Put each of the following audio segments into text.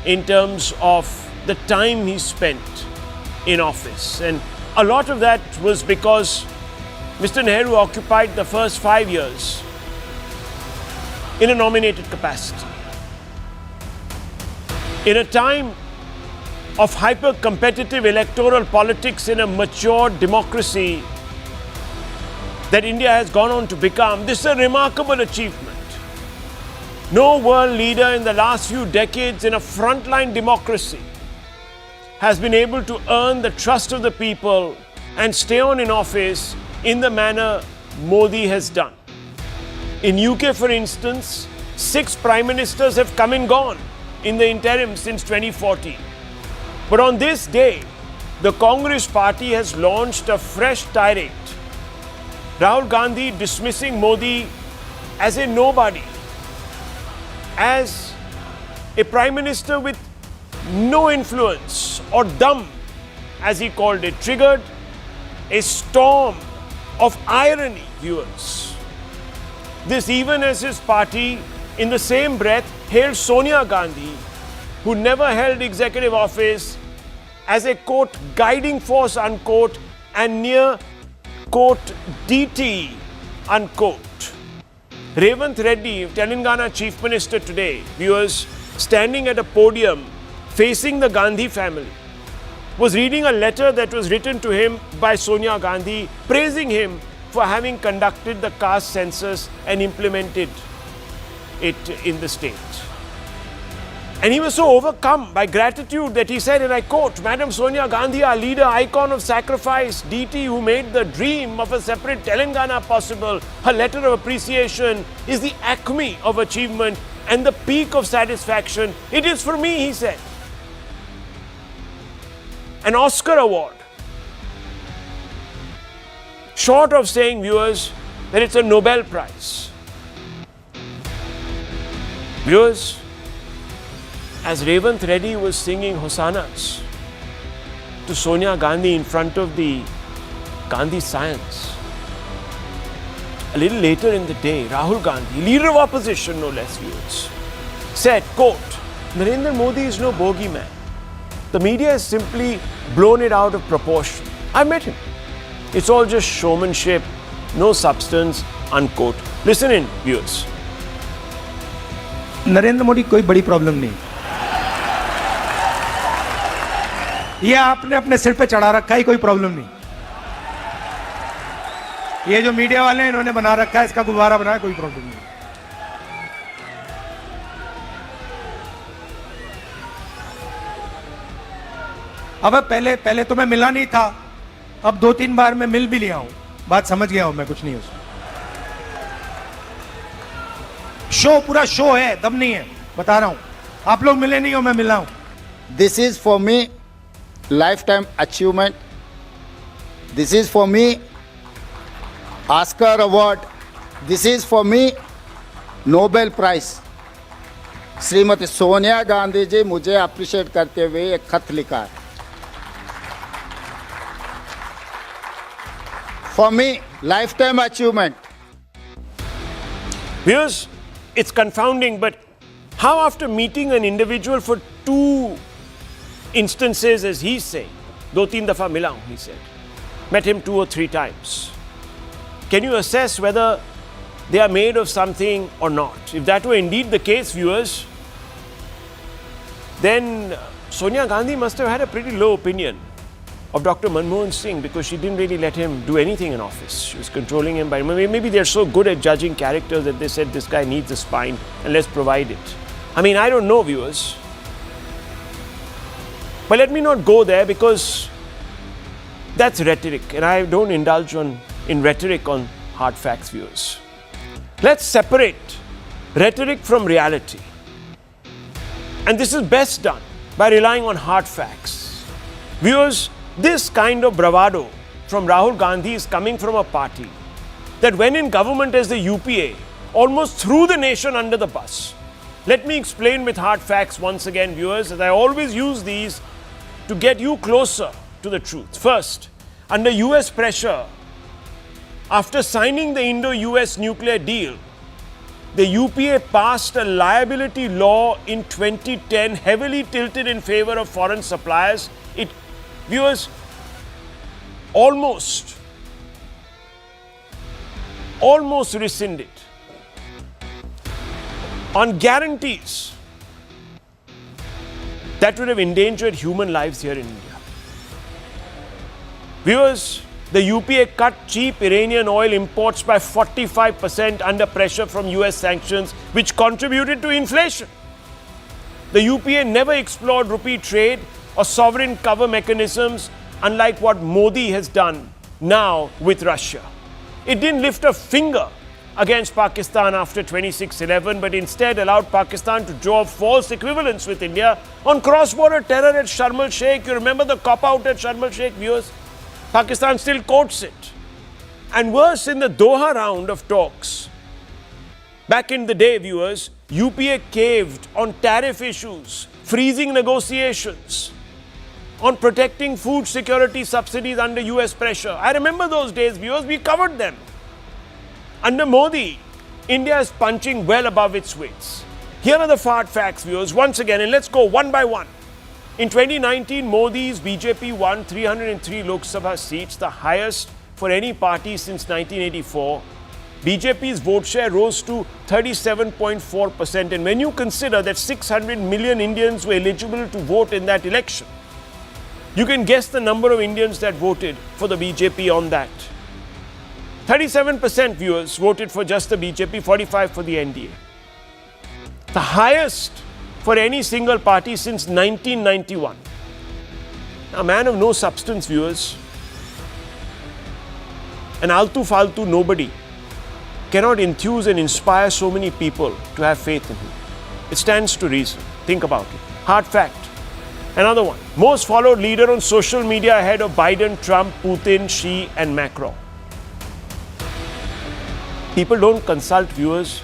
in terms of the time he spent in office. And a lot of that was because Mr. Nehru occupied the first 5 years in a nominated capacity. In a time of hyper-competitive electoral politics in a mature democracy that India has gone on to become, this is a remarkable achievement. No world leader in the last few decades in a frontline democracy has been able to earn the trust of the people and stay on in office in the manner Modi has done. In UK, for instance, 6 prime ministers have come and gone in the interim since 2014. But on this day, the Congress party has launched a fresh tirade. Rahul Gandhi dismissing Modi as a nobody, as a prime minister with no influence, or dumb, as he called it, triggered a storm of irony, viewers. This even as his party, in the same breath, hailed Sonia Gandhi, who never held executive office, as a, quote, guiding force, unquote, and near, quote, DT, unquote. Revanth Reddy, Telangana Chief Minister today, viewers, standing at a podium facing the Gandhi family, was reading a letter that was written to him by Sonia Gandhi, praising him for having conducted the caste census and implemented it in the state. And he was so overcome by gratitude that he said, and I quote, Madam Sonia Gandhi, our leader, icon of sacrifice, DT, who made the dream of a separate Telangana possible, her letter of appreciation is the acme of achievement and the peak of satisfaction. It is for me, he said. An Oscar award. Short of saying, viewers, that it's a Nobel Prize. Viewers, as Revanth Reddy was singing hosannas to Sonia Gandhi in front of the Gandhi Science, a little later in the day, Rahul Gandhi, leader of opposition no less, viewers, said, quote, Narendra Modi is no bogeyman. The media has simply blown it out of proportion. I met him. It's all just showmanship, no substance, unquote. Listen in, viewers. Narendra Modi कोई बड़ी problem नहीं, ये आपने अपने सिर पे चढ़ा रखा है, कोई प्रॉब्लम नहीं। ये जो मीडिया वाले हैं इन्होंने बना रखा है, इसका गुब्बारा बनाया, कोई प्रॉब्लम नहीं। अब पहले तो मैं मिला नहीं था, अब 2-3 बार मैं मिल भी लिया हूं, बात समझ गया हूं मैं, कुछ नहीं उसमें। शो पूरा शो है, दम नहीं है, बता रहा हूं। आप लोग मिले नहीं हो, मैं मिला हूं। This is for me lifetime achievement. This is for me Oscar award. This is for me Nobel Prize. Shrimati Sonia Gandhi ji मुझे अप्रिशिएट करते हुए एक खत लिखा है। For me, lifetime achievement. Viewers, it's confounding, but how after meeting an individual for 2 instances, as he's saying, 2-3 dafa mila hu, he said, met him 2 or 3 times, can you assess whether they are made of something or not? If that were indeed the case, viewers, then Sonia Gandhi must have had a pretty low opinion of Dr. Manmohan Singh, because she didn't really let him do anything in office. She was controlling him by, maybe they're so good at judging characters that they said this guy needs a spine and let's provide it. I mean, I don't know, viewers. But let me not go there, because that's rhetoric, and I don't indulge in rhetoric on hard facts, viewers. Let's separate rhetoric from reality. And this is best done by relying on hard facts. Viewers, this kind of bravado from Rahul Gandhi is coming from a party that when in government as the UPA, almost threw the nation under the bus. Let me explain with hard facts once again, viewers, as I always use these to get you closer to the truth. First, under US pressure, after signing the Indo-US nuclear deal, the UPA passed a liability law in 2010, heavily tilted in favor of foreign suppliers. It, viewers, almost rescinded on guarantees that would have endangered human lives here in India. Viewers, the UPA cut cheap Iranian oil imports by 45% under pressure from US sanctions, which contributed to inflation. The UPA never explored rupee trade or sovereign cover mechanisms, unlike what Modi has done now with Russia. It didn't lift a finger against Pakistan after 26/11, but instead allowed Pakistan to draw false equivalence with India on cross-border terror at Sharm el-Sheikh. You remember the cop-out at Sharm el-Sheikh, viewers? Pakistan still quotes it. And worse, in the Doha round of talks, back in the day, viewers, UPA caved on tariff issues, freezing negotiations, on protecting food security subsidies under US pressure. I remember those days, viewers, we covered them. Under Modi, India is punching well above its weights. Here are the hard facts, viewers, once again, and let's go one by one. In 2019, Modi's BJP won 303 Lok Sabha seats, the highest for any party since 1984. BJP's vote share rose to 37.4%. And when you consider that 600 million Indians were eligible to vote in that election, you can guess the number of Indians that voted for the BJP on that. 37% viewers voted for just the BJP, 45% for the NDA. The highest for any single party since 1991. A man of no substance, viewers, an altu-faltu nobody cannot enthuse and inspire so many people to have faith in him. It stands to reason. Think about it. Hard fact. Another one. Most followed leader on social media ahead of Biden, Trump, Putin, Xi and Macron. People don't consult, viewers.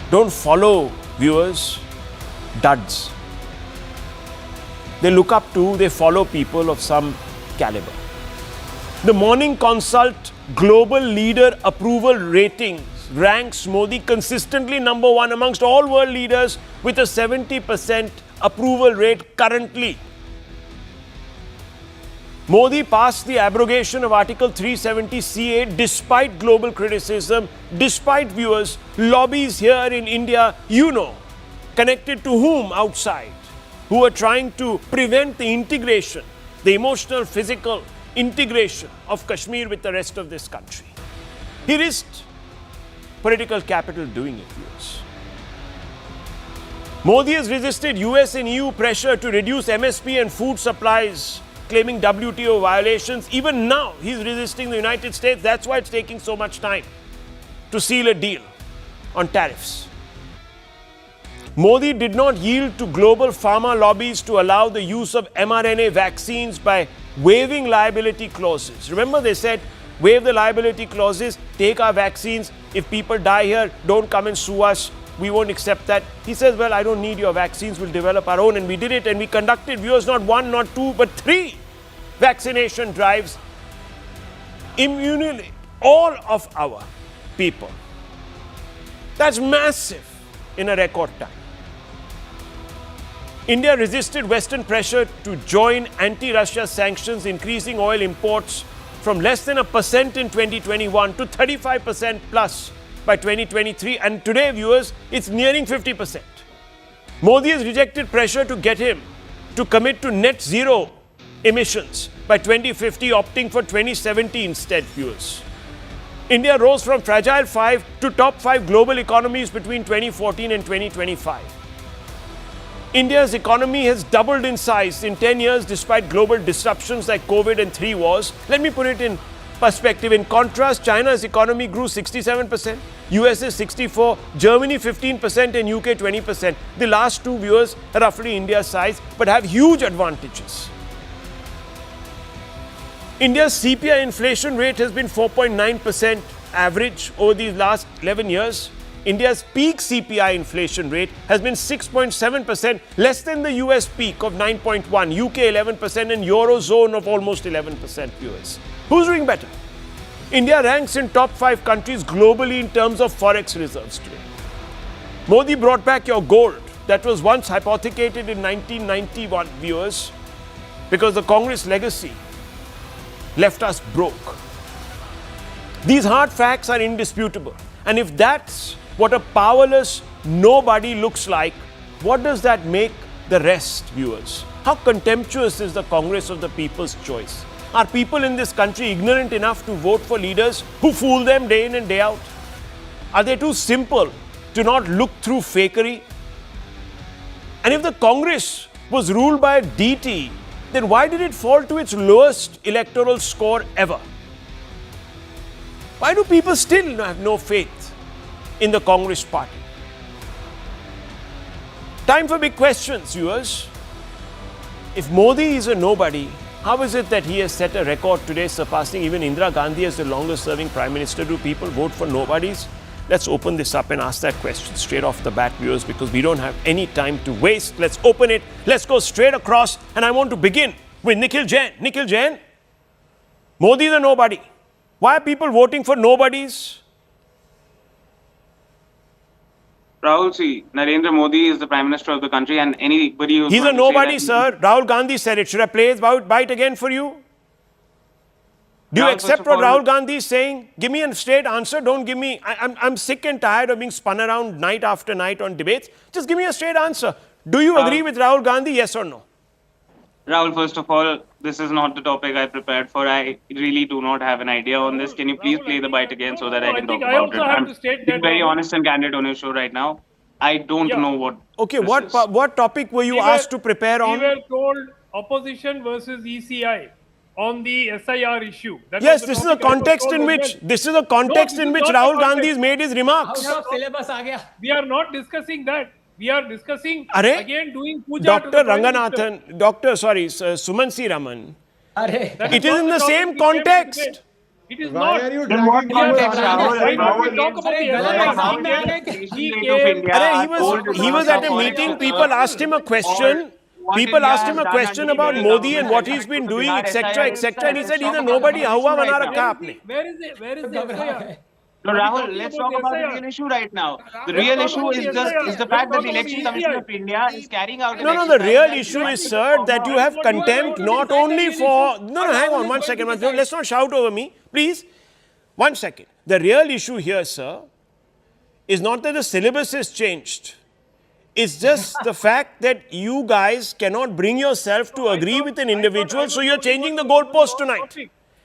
Don't follow, viewers, duds. They look up to, they follow people of some caliber. The Morning Consult Global Leader Approval Ratings ranks Modi consistently number one amongst all world leaders with a 70% approval rate currently. Modi passed the abrogation of Article 370 despite global criticism, despite, viewers, lobbies here in India, you know, connected to whom outside, who are trying to prevent the integration, the emotional, physical integration of Kashmir with the rest of this country. He risked political capital doing it, viewers. Modi has resisted US and EU pressure to reduce MSP and food supplies, claiming WTO violations. Even now, he's resisting the United States. That's why it's taking so much time to seal a deal on tariffs. Modi did not yield to global pharma lobbies to allow the use of mRNA vaccines by waiving liability clauses. Remember, they said, waive the liability clauses, take our vaccines. If people die here, don't come and sue us. We won't accept that. He says, well, I don't need your vaccines. We'll develop our own. And we did it. And we conducted, viewers, not one, not two, but 3 vaccination drives. Immunized all of our people. That's massive in a record time. India resisted Western pressure to join anti-Russia sanctions, increasing oil imports from less than 1% in 2021 to 35% plus by 2023, and today, viewers, it's nearing 50%. Modi has rejected pressure to get him to commit to net zero emissions by 2050, opting for 2070 instead, viewers. India rose from fragile 5 to top 5 global economies between 2014 and 2025. India's economy has doubled in size in 10 years despite global disruptions like COVID and 3 wars. Let me put it in perspective. In contrast, China's economy grew 67%, US is 64%, Germany 15% and UK 20%. The last two, viewers, are roughly India's size but have huge advantages. India's CPI inflation rate has been 4.9% average over these last 11 years. India's peak CPI inflation rate has been 6.7%, less than the US peak of 9.1%, UK 11% and Eurozone of almost 11%, viewers. Who's doing better? India ranks in top 5 countries globally in terms of forex reserves today. Modi brought back your gold that was once hypothecated in 1991, viewers, because the Congress legacy left us broke. These hard facts are indisputable. And if that's what a powerless nobody looks like, what does that make the rest, viewers? How contemptuous is the Congress of the people's choice? Are people in this country ignorant enough to vote for leaders who fool them day in and day out? Are they too simple to not look through fakery? And if the Congress was ruled by a DT, then why did it fall to its lowest electoral score ever? Why do people still have no faith in the Congress party? Time for big questions, viewers. If Modi is a nobody, how is it that he has set a record today, surpassing even Indira Gandhi as the longest serving Prime Minister? Do people vote for nobodies? Let's open this up and ask that question straight off the bat, viewers, because we don't have any time to waste. Let's open it. Let's go straight across. And I want to begin with Nikhil Jain. Nikhil Jain, Modi is a nobody. Why are people voting for nobodies? Rahul, see, Narendra Modi is the Prime Minister of the country, and anybody who's He's a going to say nobody, that sir. Rahul Gandhi said it. Should I play his bite again for you? Do you Rahul, accept first what of all- Rahul Gandhi is saying? Give me a straight answer. Don't give me... I'm sick and tired of being spun around night after night on debates. Just give me a straight answer. Do you agree with Rahul Gandhi, yes or no? Rahul, first of all, this is not the topic I prepared for. I really do not have an idea on this. Can you please play the bite again so that I can talk about it? I'm being very honest and candid on your show right now. I don't know what. Okay, this is. what topic were you asked to prepare on? We were told opposition versus ECI on the SIR issue. That Yes, was the this is a topic I was context told in as which well. this is a context No, in this which is not Rahul the Gandhi has context. made his remarks. Out of syllabus आ गया. We are not discussing that. We are discussing Arey, again doing puja to Dr. the Prime Minister. Ranganathan, Suman C. Raman. अरे That It is is not in the topic same we came to debate. context. It is Why not. are you Then what dragging context, this Rahul? out? Why don't we Rahul, talk about the how SIR? the He State came- of India Arey, are told to he was do at a some meeting. foreign People research. asked him a question. What People India asked him a has question done about under the Modi and what government he's been to doing, deny etc., SIR etc. And he said he's a itself. nobody. Let's Hauwa talk about bana the rakha issue aapne. Where is the SIR? No, Are we Rahul, talking let's about talk the about the SIR? real issue right now. The Let's real talk issue about is the the SIR. is the Let's fact that talk the about Election the Commission ECI. of India is carrying out an No, the exercise real that issue is, is sir, that you have contempt not only for... No, hang on, one second. Let's not shout over me. Please. 1 second. The real issue here, sir, is not that the syllabus has changed. It's just the fact that you guys cannot bring yourself to agree with an individual, so you're changing the goalpost tonight.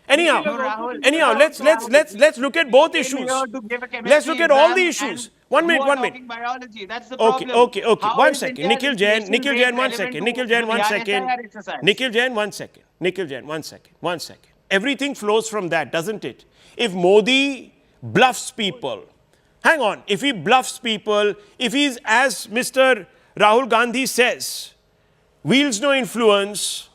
Anyhow, let's look at both issues. Let's look at all the issues. 1 minute, 1 minute. Biology. That's the Okay, problem. okay. How 1 is second. India's Nikhil Jain, inflation Nikhil rate Jain, 1 relevant second. to Nikhil Jain, 1 the second. SIR exercise? Nikhil Jain, 1 second. Nikhil Jain, 1 second. 1 second. Everything flows from that, doesn't it? If Modi bluffs people, hang on, if he bluffs people, if he's, as Mr. Rahul Gandhi says, wields no influence,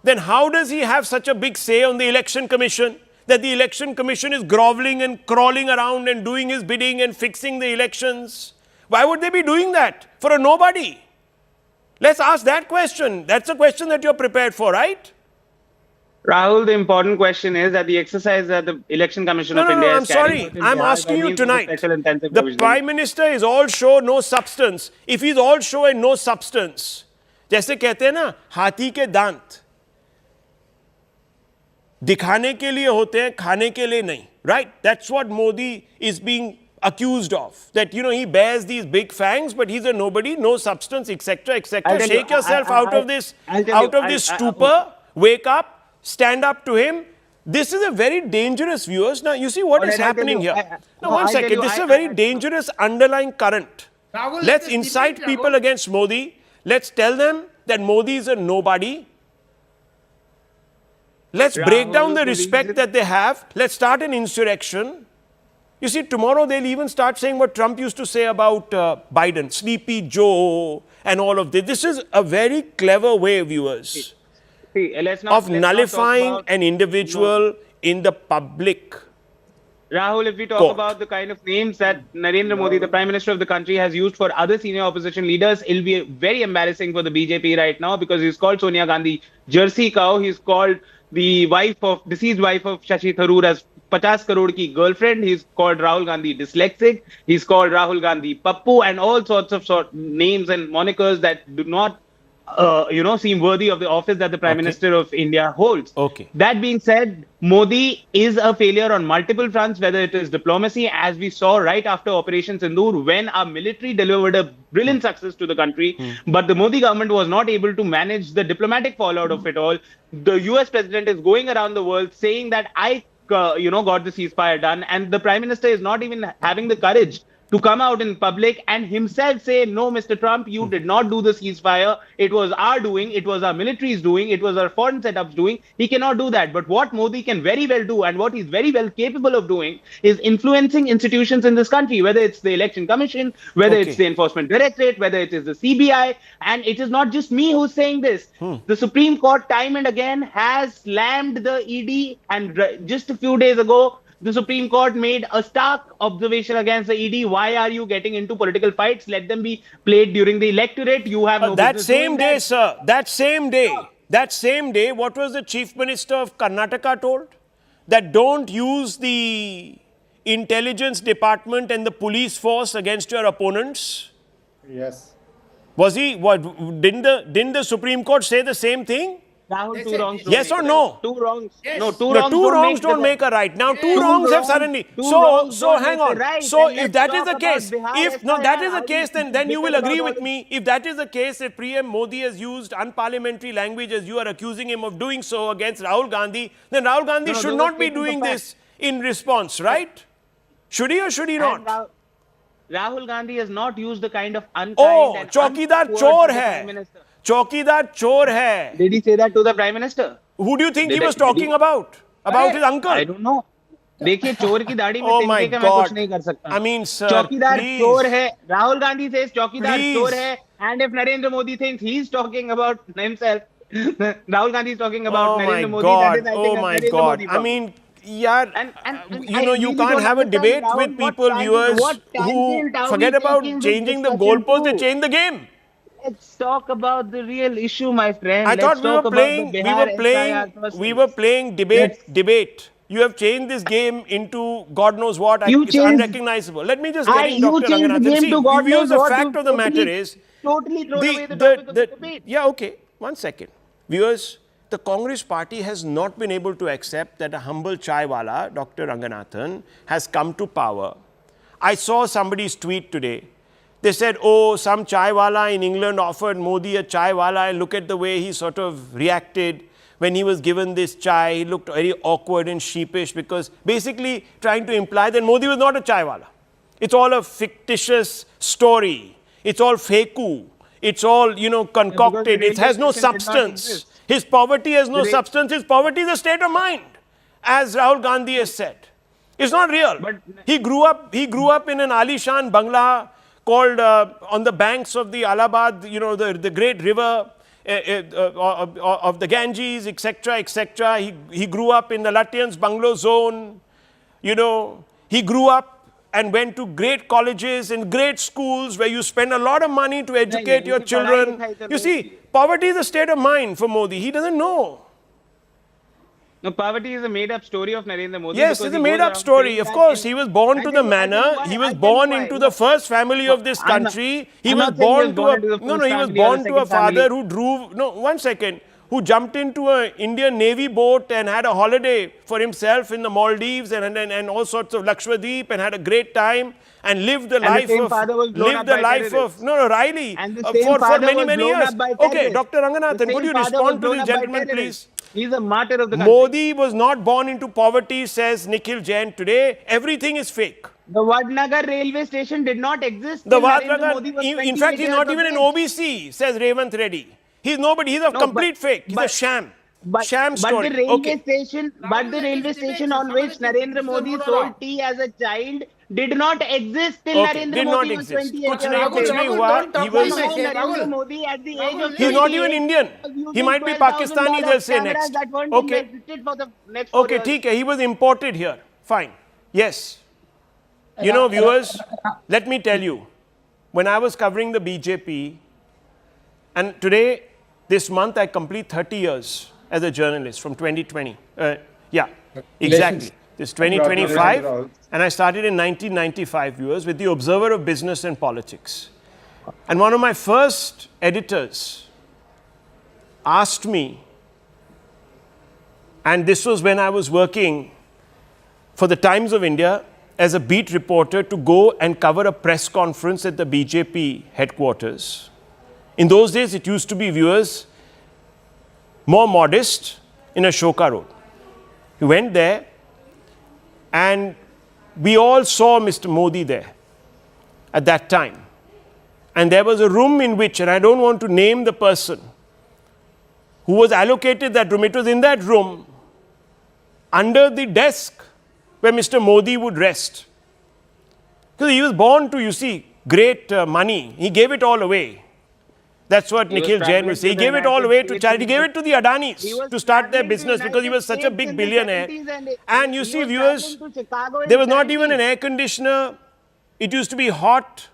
then how does he have such a big say on the Election Commission? That the Election Commission is groveling and crawling around and doing his bidding and fixing the elections? Why would they be doing that for a nobody? Let's ask that question. That's a question that you're prepared for, right? Rahul, the important question is that the exercise that the Election Commission of India I'm is carrying sorry. out in I'm Bihar asking by you means of tonight. special intensive The provisioning. Prime Minister is all show, no substance. If he's all show and no substance, जैसे कहते हैं ना, हाथी के दांत दिखाने के लिए होते हैं, खाने के लिए नहीं. Right? That's what Modi is being accused of. That, he bears these big fangs, but he's a nobody, no substance, etc., etc. I'll tell you, Shake yourself I'll out of this, tell you, out of this stupor. Wake up, stand up to him. This is a very dangerous, viewers. Now, you see what is Alright, I'll happening tell you, here. Now, no, one I'll tell second. you, This is a very dangerous underlying current. Rahul, Let's let us incite debate, people Rahul. against Modi. Let's tell them that Modi is a nobody. Let's break down the respect that they have. Let's start an insurrection. You see, tomorrow they'll even start saying what Trump used to say about Biden, Sleepy Joe, and all of this. This is a very clever way, viewers, See, let's not of talk nullifying about- an individual in the public. Rahul, if we talk Court. about the kind of names that Narendra Modi, the Prime Minister of the country, has used for other senior opposition leaders, it'll be very embarrassing for the BJP right now, because he's called Sonia Gandhi Jersey cow. He's called the deceased wife of Shashi Tharoor as 50 crore ki girlfriend. He's called Rahul Gandhi dyslexic. He's called Rahul Gandhi Pappu, and all sorts of names and monikers that do not seem worthy of the office that the Prime Minister of India holds. Okay. That being said, Modi is a failure on multiple fronts, whether it is diplomacy, as we saw right after Operation Sindoor, when our military delivered a brilliant success to the country, but the Modi government was not able to manage the diplomatic fallout of it all. The US president is going around the world saying that I got the ceasefire done, and the Prime Minister is not even having the courage to come out in public and himself say, no, Mr. Trump, you did not do the ceasefire. It was our doing. It was our military's doing. It was our foreign setups doing. He cannot do that. But what Modi can very well do, and what he's very well capable of doing, is influencing institutions in this country, whether it's the Election Commission, whether it's the Enforcement Directorate, whether it is the CBI. And it is not just me who's saying this. The Supreme Court time and again has slammed the ED, and just a few days ago, the Supreme Court made a stark observation against the ED. Why are you getting into political fights? Let them be played during the electorate. You have no that business same doing day, that. sir, that same day, what was the Chief Minister of Karnataka told? That don't use the intelligence department and the police force against your opponents. Yes. Was he? What didn't the Supreme Court say the same thing? Rahul, two wrongs. Yes or no? Two wrongs. Yes. No, Two wrongs don't make a right. Now, two wrongs have suddenly. So hang on. So if that is the case, that is the case, then you will agree with me. If that is the case, if PM Modi has used unparliamentary language as you are accusing him of doing so against Rahul Gandhi, then Rahul Gandhi should not be doing this in response, right? Should he or should he not? Rahul Gandhi has not used the kind of unkind and चौकीदार चोर है. चौकीदार चोर है. Did he say that to the Prime Minister? Who do you think he was talking about? About his uncle? I don't know. देखिए चोर की दाढ़ी में तिनके का मैं कुछ नहीं कर सकता. I mean, sir, चौकीदार please. चोर है. Rahul Gandhi says चौकीदार Please. चोर है. And if Narendra Modi thinks he's talking about himself, Rahul Gandhi is talking about Narendra Modi. That is, I think, my Narendra God. Modi I mean, yeah, you really can't don't have a understand, debate Rahul, with people, what viewers, tangent are we forget about taking this changing the discussion goalposts, they to? change the game. Let's talk about the real issue, my friend. I thought Let's we were playing debate. You have changed this game into God knows what. It's unrecognizable. Let me just get in, Dr. Ranganathan. See, viewers, the fact of the matter is, totally thrown away the topic of the debate. Yeah, okay. 1 second. Viewers, the Congress party has not been able to accept that a humble chaiwala, Dr. Ranganathan, has come to power. I saw somebody's tweet today. They said, oh, some chaiwala in England offered Modi a chaiwala, and look at the way he sort of reacted when he was given this chai. He looked very awkward and sheepish, because basically trying to imply that Modi was not a chaiwala. It's all a fictitious story. It's all fakoo. It's all, concocted. It has no substance. His poverty has no substance. His poverty is a state of mind, as Rahul Gandhi has said. It's not real. But he grew up in an Alishan Bangla called on the banks of the Allahabad, the great river of the Ganges, etc., etc. He grew up in the Lutyens bungalow zone. He grew up and went to great colleges and great schools where you spend a lot of money to educate your children. You see, poverty is a state of mind for Modi. He doesn't know. No, poverty is a made-up story of Narendra Modi. Yes, it's a made-up story. Of course, he was born to the manor. He was born into the first family of this country. He was born to a father who drove. No, 1 second. Who jumped into an Indian Navy boat and had a holiday for himself in the Maldives and all sorts of Lakshadweep, and had a great time and lived the life of Riley for many years. Okay, Dr. Ranganathan, would you respond to this gentleman, please? He's a martyr of the country. Modi was not born into poverty, says Nikhil Jain today. Everything is fake. The Vadnagar railway station did not exist. The Vadnagar, in fact, he's not even an OBC, says Revant Reddy. He's nobody. He's a complete fake. He's a sham. Sham story. But the railway station on which Narendra Modi sold tea as a child did not exist till Narendra Modi was 28 years old. Narendra Modi at the age of He's not even Indian. He might be Pakistani, they'll say next. Okay. Okay, theek hai. He was imported here. Fine. Yes. Viewers, let me tell you, when I was covering the BJP, and today, this month, I complete 30 years as a journalist from 2020. Yeah, exactly. This 2025, and I started in 1995, viewers, with the Observer of Business and Politics. And one of my first editors asked me, and this was when I was working for the Times of India as a beat reporter, to go and cover a press conference at the BJP headquarters. In those days, it used to be, viewers, more modest in Ashoka Road. We went there and we all saw Mr. Modi there at that time. And there was a room in which, and I don't want to name the person who was allocated that room, it was in that room, under the desk where Mr. Modi would rest. Because he was born to, you see, great money. He gave it all away. That's what Nikhil Jain was saying. He gave it all away to charity. He gave it to the Adanis to start their business because he was such a big billionaire. And you see, viewers, there was not even an air conditioner. It used to be hot,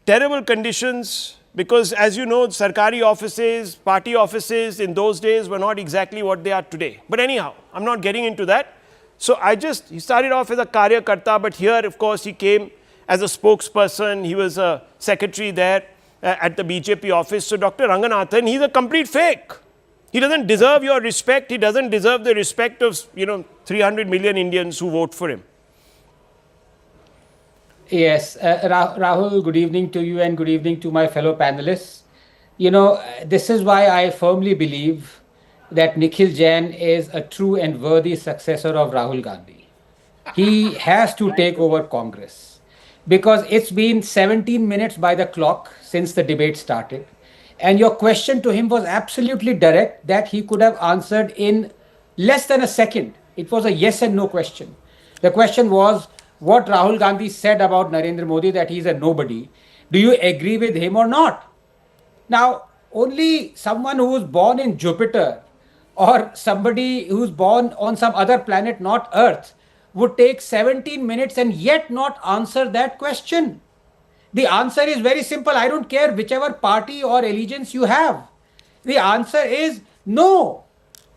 terrible conditions, because as you know, Sarkari offices, party offices in those days were not exactly what they are today. But anyhow, I'm not getting into that. So he started off as a Karyakarta, but here, of course, he came as a spokesperson. He was a secretary there at the BJP office. So Dr. Ranganathan, he's a complete fake. He doesn't deserve your respect. He doesn't deserve the respect of, 300 million Indians who vote for him. Yes, Rahul, good evening to you and good evening to my fellow panelists. This is why I firmly believe that Nikhil Jain is a true and worthy successor of Rahul Gandhi. He has to take over Congress because it's been 17 minutes by the clock since the debate started. And your question to him was absolutely direct, that he could have answered in less than a second. It was a yes and no question. The question was what Rahul Gandhi said about Narendra Modi, that he's a nobody. Do you agree with him or not? Now, only someone who was born in Jupiter or somebody who's born on some other planet, not Earth, would take 17 minutes and yet not answer that question. The answer is very simple. I don't care whichever party or allegiance you have. The answer is no.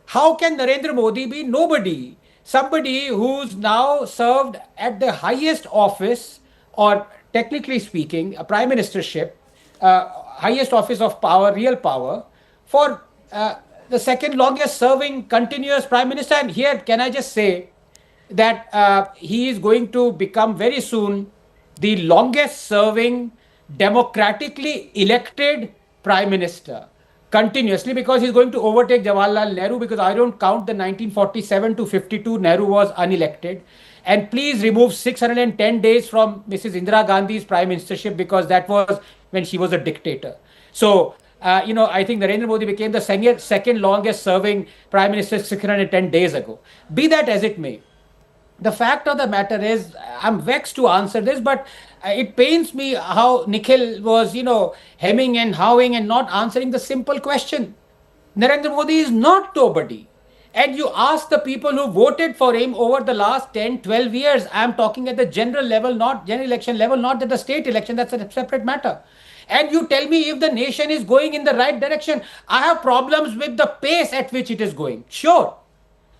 How can Narendra Modi be nobody? Somebody who's now served at the highest office, or technically speaking, a prime ministership, highest office of power, real power, for the second longest serving continuous prime minister. And here, can I just say that he is going to become very soon the longest serving democratically elected prime minister continuously, because he's going to overtake Jawaharlal Nehru, because I don't count the 1947 to 52, Nehru was unelected. And please remove 610 days from Mrs. Indira Gandhi's prime ministership, because that was when she was a dictator. So, I think Narendra Modi became the second longest serving prime minister 610 days ago. Be that as it may, the fact of the matter is, I'm vexed to answer this, but it pains me how Nikhil was, hemming and hawing and not answering the simple question. Narendra Modi is not nobody. And you ask the people who voted for him over the last 10, 12 years, I'm talking at the general level, not general election level, not at the state election, that's a separate matter. And you tell me if the nation is going in the right direction. I have problems with the pace at which it is going. Sure.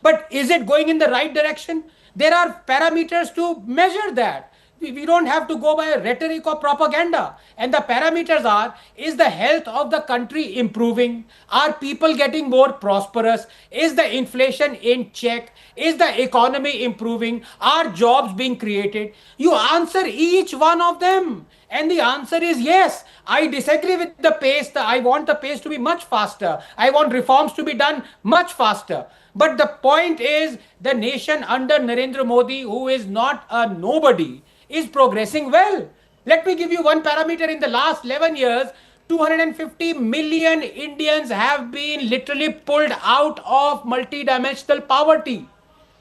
But is it going in the right direction? There are parameters to measure that. We don't have to go by a rhetoric or propaganda. And the parameters are, is the health of the country improving? Are people getting more prosperous? Is the inflation in check? Is the economy improving? Are jobs being created? You answer each one of them. And the answer is yes. I disagree with the pace. I want the pace to be much faster. I want reforms to be done much faster. But the point is, the nation under Narendra Modi, who is not a nobody, is progressing well. Let me give you one parameter. In the last 11 years, 250 million Indians have been literally pulled out of multidimensional poverty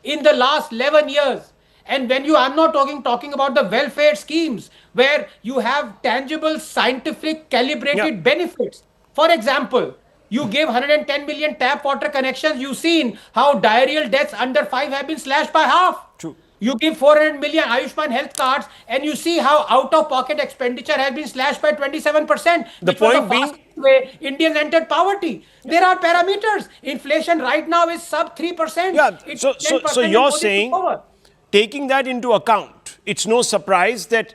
in the last 11 years. And when I'm not talking about the welfare schemes where you have tangible, scientific, calibrated benefits. For example, you gave 110 million tap water connections. You've seen how diarrheal deaths under 5 have been slashed by half. True. You give 400 million Ayushman health cards, and you see how out-of-pocket expenditure has been slashed by 27%. The which was point being- fastest way Indians entered poverty. There are parameters. Inflation right now is sub 3%. Yeah, It's so 10% and you're Modi took saying, over. taking that into account, it's no surprise that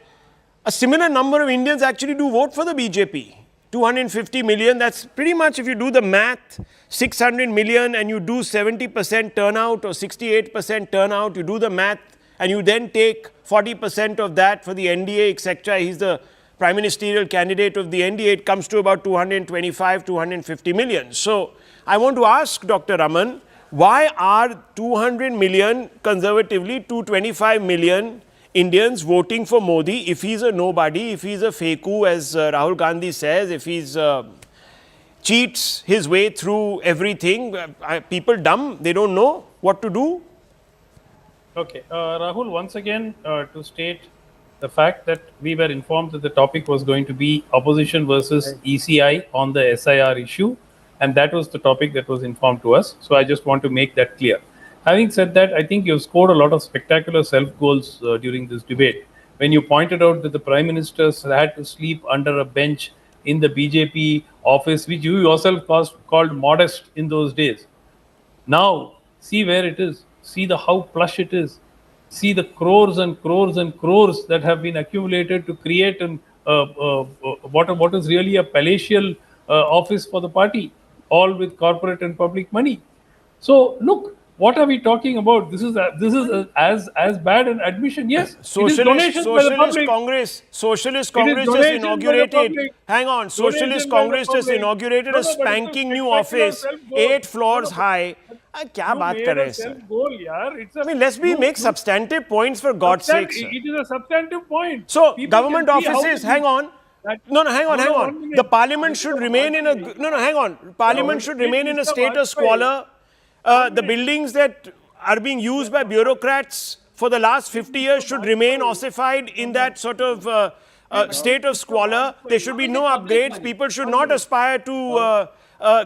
a similar number of Indians actually do vote for the BJP. 250 million, that's pretty much, if you do the math, 600 million and you do 70% turnout or 68% turnout, you do the math and you then take 40% of that for the NDA, etc. He's the prime ministerial candidate of the NDA. It comes to about 225, 250 million. So I want to ask Dr. Raman, why are 200 million, conservatively 225 million Indians voting for Modi if he's a nobody, if he's a faku, as Rahul Gandhi says, if he's cheats his way through everything? People dumb, they don't know what to do. Okay, Rahul, once again, to state the fact that we were informed that the topic was going to be opposition versus ECI on the SIR issue, and that was the topic that was informed to us. So I just want to make that clear. Having said that, I think you've scored a lot of spectacular self-goals during this debate. When you pointed out that the Prime Minister had to sleep under a bench in the BJP office, which you yourself called modest in those days. Now, see where it is. See how plush it is. See the crores and crores and crores that have been accumulated to create what is really a palatial office for the party, all with corporate and public money. So, look, what are we talking about? This is as bad an admission. Yes, Socialist Congress just inaugurated. Hang on, Socialist Congress just inaugurated a spanking new office, 8 floors high. क्या बात कर रहे हैं sir? I mean, let's make substantive points for God's sake, sir. It is a substantive point. So, government offices, hang on. Hang on. The parliament should remain in a, hang on. Parliament should remain in a state of squalor. The buildings that are being used by bureaucrats for the last 50 years should remain ossified in that sort of state of squalor. There should be no upgrades. People should not aspire to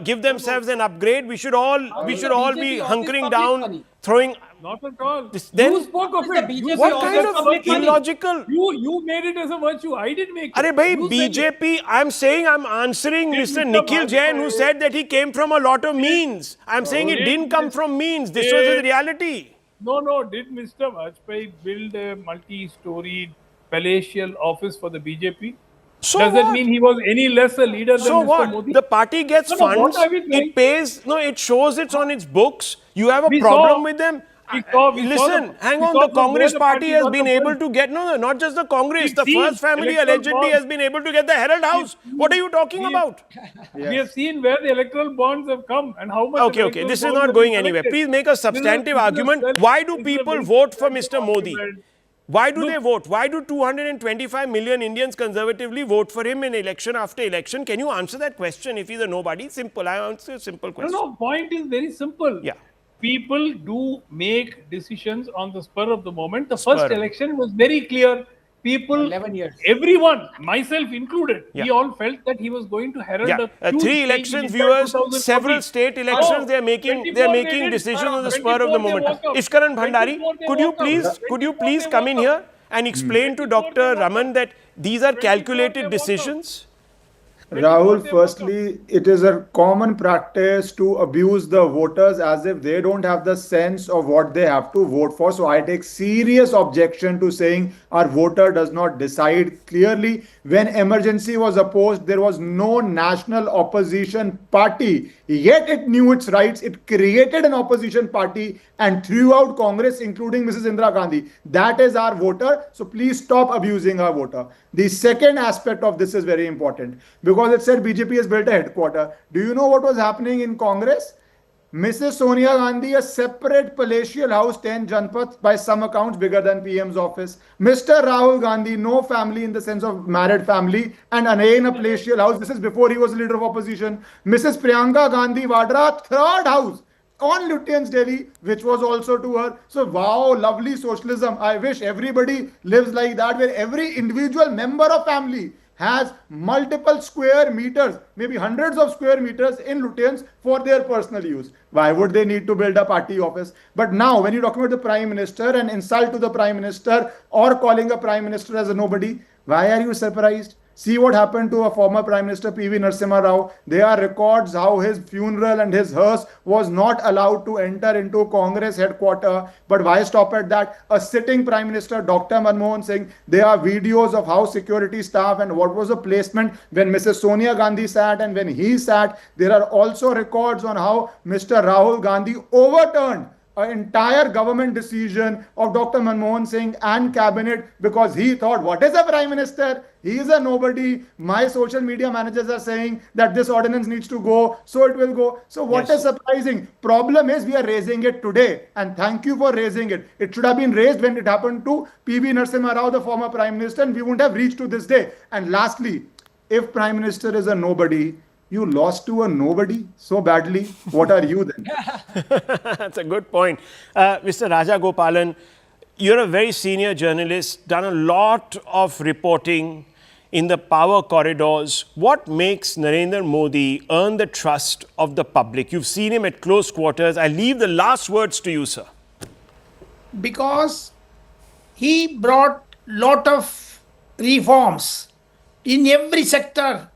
give themselves an upgrade. We should all be hunkering down, throwing. Not at all. Then, you spoke of it. What kind of illogical? You made it as a virtue. I didn't make it. Arey bhai, BJP, I'm answering Mr. Nikhil Jain, who said that he came from a lot of means. I'm saying it didn't come from means. This was his reality. No. Did Mr. Vajpayee build a multi-storied palatial office for the BJP? So Does that mean he was any less a leader than so Mr. what? Modi? The party gets funds. It pays. No, it shows it's on its books. You have a problem with them. Listen, hang on. The Congress party has been able to get, not just the Congress. The first family allegedly has been able to get the Herald House. What are you talking about? We have seen where the electoral bonds have come and how much. Okay. This is not going anywhere. Please make a substantive argument. Why do people vote for Mr. Modi? Why do they vote? Why do 225 million Indians conservatively vote for him in election after election? Can you answer that question? If he's a nobody, simple. I answer a simple question. No, point is very simple. Yeah. People do make decisions on the spur of the moment. The first election was very clear. People, 11 years. Everyone, myself included, we all felt that he was going to herald a huge 3 elections, viewers, several state elections, they're making decisions on the spur of the moment. Ishkaran Bhandari, could you please come in here and explain to Dr. Raman that these are calculated decisions? Rahul, firstly, it is a common practice to abuse the voters as if they don't have the sense of what they have to vote for. So I take serious objection to saying our voter does not decide clearly. When emergency was opposed, there was no national opposition party. Yet it knew its rights. It created an opposition party and threw out Congress, including Mrs. Indira Gandhi. That is our voter. So please stop abusing our voter. The second aspect of this is very important because it said BJP has built a headquarter. Do you know what was happening in Congress? Mrs. Sonia Gandhi, a separate palatial house, 10 Janpath, by some accounts bigger than PM's office. Mr. Rahul Gandhi, no family in the sense of married family, and again a palatial house. This is before he was leader of opposition. Mrs. Priyanka Gandhi Vadra, third house on Lutyens Delhi, which was also to her. So, wow, lovely socialism. I wish everybody lives like that, where every individual member of family has multiple square meters, maybe hundreds of square meters in Lutyens for their personal use. Why would they need to build a party office? But now, when you talk about the Prime Minister and insult to the Prime Minister or calling a Prime Minister as a nobody, why are you surprised? See what happened to a former Prime Minister P.V. Narasimha Rao. There are records how his funeral and his hearse was not allowed to enter into Congress headquarters. But why stop at that? A sitting Prime Minister, Dr. Manmohan Singh, there are videos of how security staff and what was the placement when Mrs. Sonia Gandhi sat and when he sat. There are also records on how Mr. Rahul Gandhi overturned an entire government decision of Dr. Manmohan Singh and cabinet because he thought, what is a prime minister? He is a nobody. My social media managers are saying that this ordinance needs to go, so it will go. So what is surprising? Problem is we are raising it today, and thank you for raising it. It should have been raised when it happened to P.V. Narasimha Rao, the former prime minister, and we wouldn't have reached to this day. And lastly, if prime minister is a nobody, you lost to a nobody so badly. What are you then? That's a good point. Mr. Raja Gopalan, you're a very senior journalist, done a lot of reporting in the power corridors. What makes Narendra Modi earn the trust of the public? You've seen him at close quarters. I leave the last words to you, sir. Because he brought lot of reforms in every sector.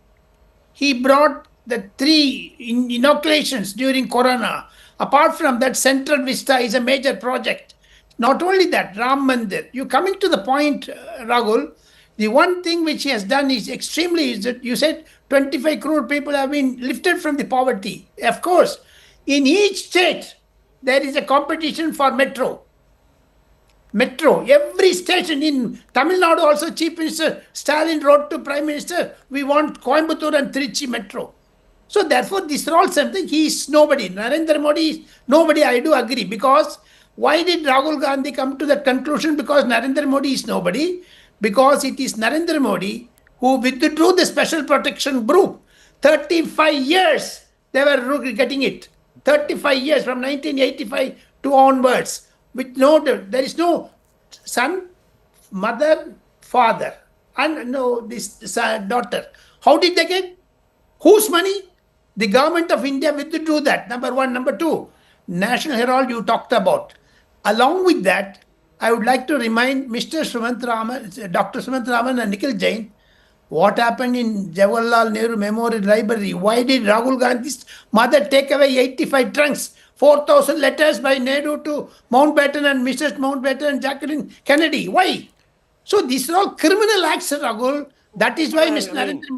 He brought the 3 inoculations during Corona. Apart from that, Central Vista is a major project. Not only that, Ram Mandir. You coming to the point, Rahul, the one thing which he has done is extremely, is that you said 25 crore people have been lifted from the poverty. Of course, in each state, there is a competition for metro. Every station in Tamil Nadu also, Chief Minister Stalin wrote to Prime Minister, we want Coimbatore and Trichy metro. So therefore, these are all something. He is nobody. Narendra Modi is nobody. I do agree. Because why did Rahul Gandhi come to that conclusion? Because Narendra Modi is nobody. Because it is Narendra Modi who withdrew the special protection group. 35 years they were getting it. 35 years from 1985 to onwards. With there is no son, mother, father, and no this daughter. How did they get? Whose money? The government of India withdrew that. Number one. Number two, National Herald you talked about. Along with that, I would like to remind Mr. Sumant Raman, Dr. Sumant Raman and Nikhil Jain, what happened in Jawaharlal Nehru Memorial Library. Why did Rahul Gandhi's mother take away 85 trunks? 4,000 letters by Nehru to Mountbatten and Mrs. Mountbatten and Jacqueline Kennedy. Why? So these are all criminal acts, Rahul. That is why Narendra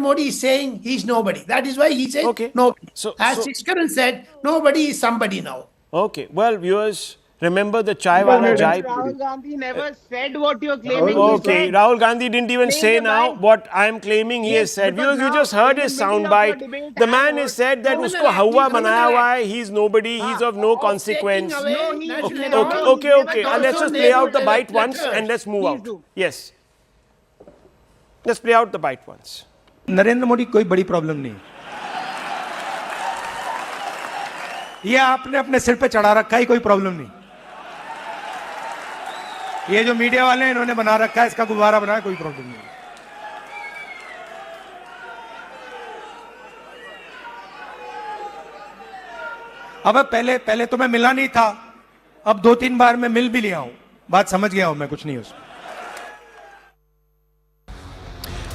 Modi is saying he's nobody. That is why he said nobody. As Shishkaran said, nobody is somebody now. Okay. Well, viewers, remember the chai wala jai. Rahul Gandhi never said what you're claiming. Okay, Rahul Gandhi didn't even say now what I am claiming he has said. Viewers, you just heard his soundbite. The man has said that usko hawa banaya hua hai, he's nobody, he's of no consequence. Okay. Let's just play out the bite once and let's move out. Yes. Let's play out the bite once. Narendra Modi कोई बड़ी problem नहीं, ये आपने अपने सिर पे चढ़ा रखा है, कोई प्रॉब्लम नहीं। ये जो मीडिया वाले हैं इन्होंने बना रखा है, इसका गुब्बारा बनाया, कोई प्रॉब्लम नहीं। अब पहले तो मैं मिला नहीं था, अब 2-3 बार मैं मिल भी लिया हूं, बात समझ गया हूं मैं, कुछ नहीं उसमें।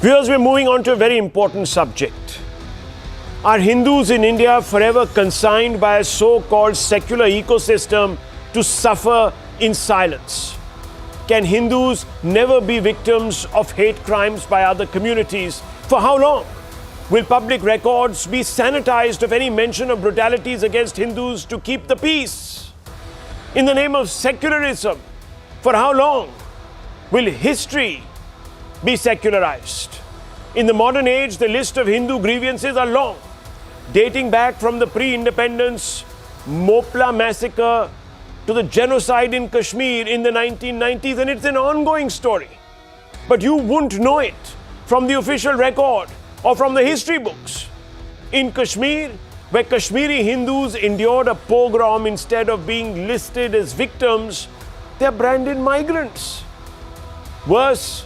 Viewers, we're moving on to a very important subject. Are Hindus in India forever consigned by a so-called secular ecosystem to suffer in silence? Can Hindus never be victims of hate crimes by other communities? For how long? Will public records be sanitized of any mention of brutalities against Hindus to keep the peace? In the name of secularism, for how long will history be secularized? In the modern age, the list of Hindu grievances are long, dating back from the pre-independence Mopla massacre to the genocide in Kashmir in the 1990s, and it's an ongoing story. But you wouldn't know it from the official record or from the history books. In Kashmir, where Kashmiri Hindus endured a pogrom, instead of being listed as victims, they're branded migrants. Worse,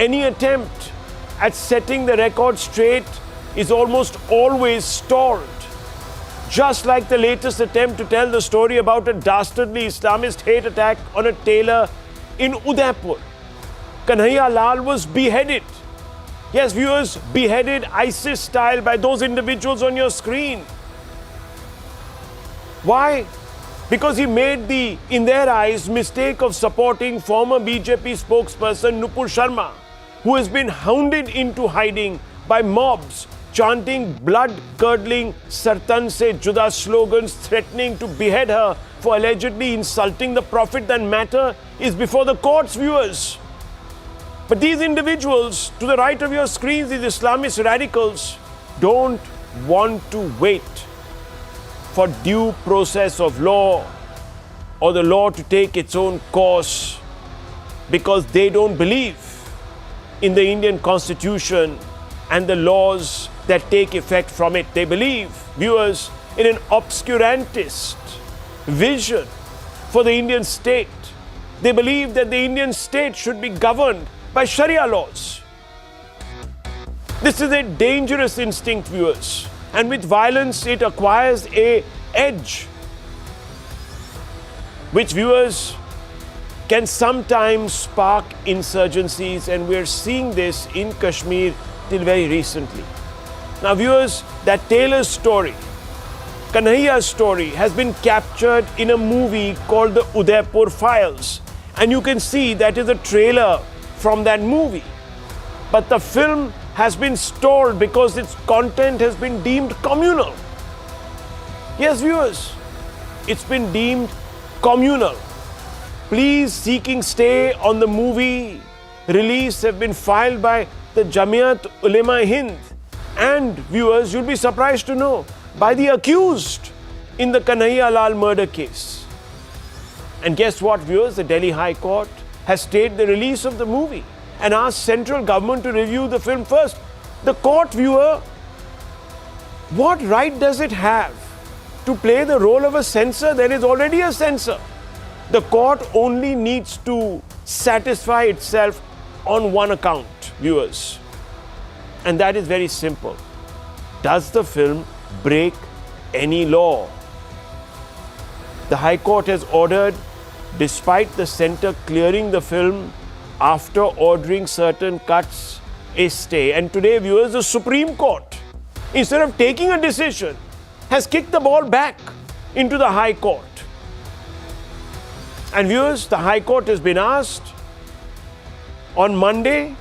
any attempt at setting the record straight is almost always stalled. Just like the latest attempt to tell the story about a dastardly Islamist hate attack on a tailor in Udaipur. Kanhaiya Lal was beheaded. Yes, viewers, beheaded ISIS style by those individuals on your screen. Why? Because he made the, in their eyes, mistake of supporting former BJP spokesperson Nupur Sharma, who has been hounded into hiding by mobs chanting blood-curdling Sartan Se Juda slogans, threatening to behead her for allegedly insulting the Prophet. That matter is before the courts, viewers. But these individuals, to the right of your screens, these Islamist radicals, don't want to wait for due process of law or the law to take its own course, because they don't believe in the Indian Constitution and the laws that take effect from it. They believe, viewers, in an obscurantist vision for the Indian state. They believe that the Indian state should be governed by Sharia laws. This is a dangerous instinct, viewers, and with violence it acquires an edge which, viewers, can sometimes spark insurgencies, and we're seeing this in Kashmir till very recently. Now, viewers, that Taylor's story, Kanhaiya's story, has been captured in a movie called the Udaipur Files, and you can see that is a trailer from that movie. But the film has been stalled because its content has been deemed communal. Yes, viewers, it's been deemed communal. Pleas seeking stay on the movie release have been filed by the Jamiat Ulema Hind, and, viewers, you'll be surprised to know, by the accused in the Kanhaiya Lal murder case. And guess what, viewers? The Delhi High Court has stayed the release of the movie and asked central government to review the film first. The court, viewer, what right does it have to play the role of a censor? There is already a censor. The court only needs to satisfy itself on one account, viewers, and that is very simple. Does the film break any law? The High Court has ordered, despite the centre clearing the film after ordering certain cuts, a stay. And today, viewers, the Supreme Court, instead of taking a decision, has kicked the ball back into the High Court. And, viewers, the High Court has been asked on Monday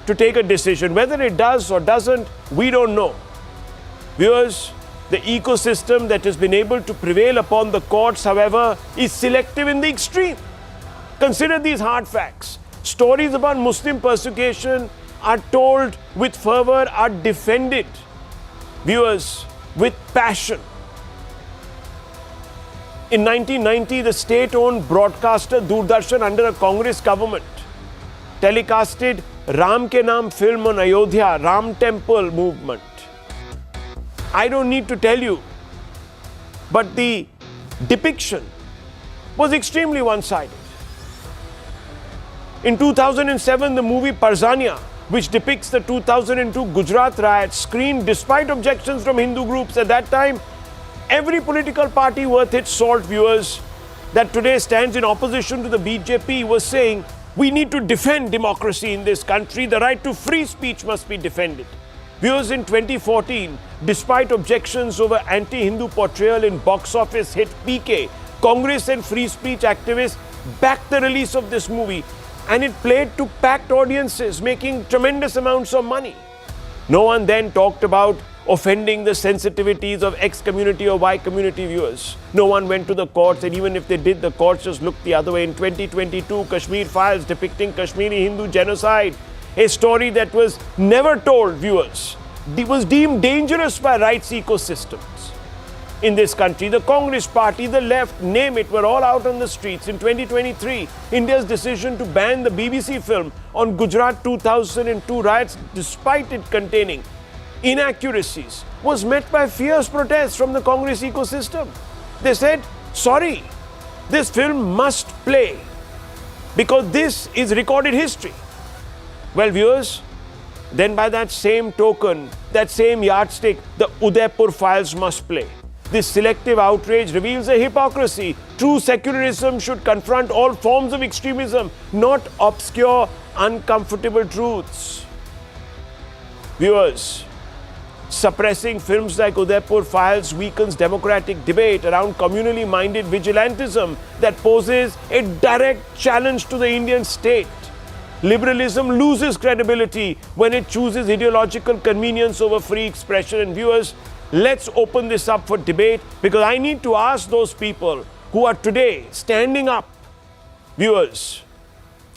to take a decision. Whether it does or doesn't, we don't know. Viewers, the ecosystem that has been able to prevail upon the courts, however, is selective in the extreme. Consider these hard facts. Stories about Muslim persecution are told with fervor, are defended, viewers, with passion. In 1990, the state-owned broadcaster Doordarshan under a Congress government telecasted Ram Ke Naam film on Ayodhya, Ram Temple movement. I don't need to tell you, but the depiction was extremely one-sided. In 2007, the movie Parzania, which depicts the 2002 Gujarat riots, screened despite objections from Hindu groups. At that time, every political party worth its salt, viewers, that today stands in opposition to the BJP was saying, we need to defend democracy in this country. The right to free speech must be defended. Viewers, in 2014, despite objections over anti-Hindu portrayal in box office hit PK, Congress and free speech activists backed the release of this movie, and it played to packed audiences, making tremendous amounts of money. No one then talked about offending the sensitivities of X community or Y community viewers. No one went to the courts, and even if they did, the courts just looked the other way. In 2022, Kashmir Files depicting Kashmiri Hindu genocide, a story that was never told, viewers, was deemed dangerous by rights ecosystems in this country. The Congress party, the left, name it, were all out on the streets. In 2023, India's decision to ban the BBC film on Gujarat 2002 riots, despite it containing inaccuracies, was met by fierce protests from the Congress ecosystem. They said, sorry, this film must play because this is recorded history. Well, viewers, then by that same token, that same yardstick, the Udaipur Files must play. This selective outrage reveals a hypocrisy. True secularism should confront all forms of extremism, not obscure, uncomfortable truths. Viewers, suppressing films like Udaipur Files weakens democratic debate around communally minded vigilantism that poses a direct challenge to the Indian state. Liberalism loses credibility when it chooses ideological convenience over free expression. And viewers, let's open this up for debate, because I need to ask those people who are today standing up, viewers,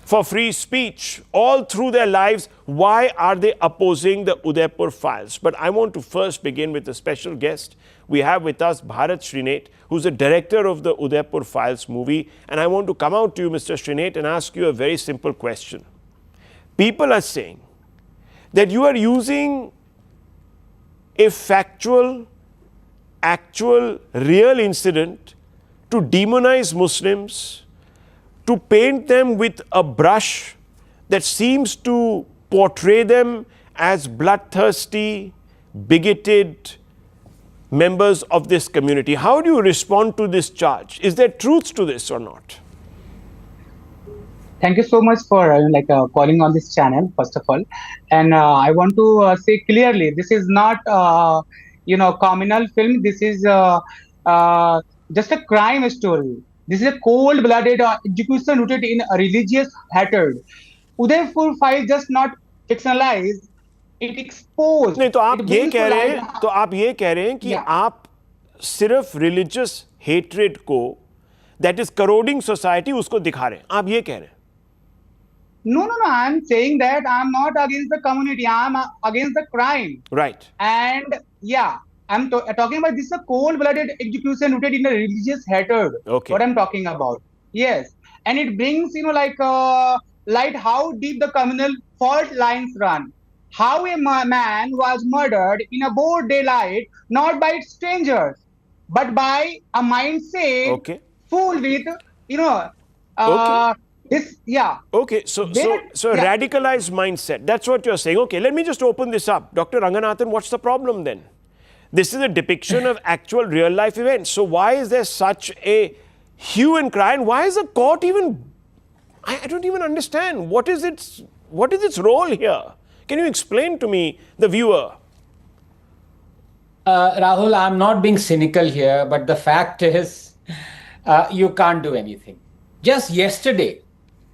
for free speech all through their lives, why are they opposing the Udaipur Files? But I want to first begin with a special guest. We have with us Bharat Srinet, who's the director of the Udaipur Files movie. And I want to come out to you, Mr. Srinet, and ask you a very simple question. People are saying that you are using a factual, actual, real incident to demonize Muslims, to paint them with a brush that seems to portray them as bloodthirsty, bigoted members of this community. How do you respond to this charge? Is there truth to this or not? Thank you so much for calling on this channel, first of all. And I want to say clearly, this is not communal film. This is just a crime story. This is a cold-blooded execution rooted in a religious hatred. Udaipur Files just not fictionalized, it exposed. नहीं, तो आप ये कह रहे हैं कि आप सिर्फ religious hatred को, that is corroding society, उसको दिखा रहे हैं. आप ये कह रहे हैं. No. I'm saying that I'm not against the community. I'm against the crime. Right. And yeah, I'm talking about this, a cold-blooded execution rooted in a religious hatred. Okay. What I'm talking about. Yes. And it brings, light how deep the communal fault lines run. How a man was murdered in a broad daylight, not by strangers, but by a mindset full with, this, yeah. Okay, so radicalized mindset. That's what you're saying. Okay, let me just open this up. Dr. Ranganathan, what's the problem then? This is a depiction of actual real life events. So why is there such a hue and cry? And why is the court even, I don't even understand. What is its role here? Can you explain to me, the viewer? Rahul, I'm not being cynical here, but the fact is, you can't do anything. Just yesterday,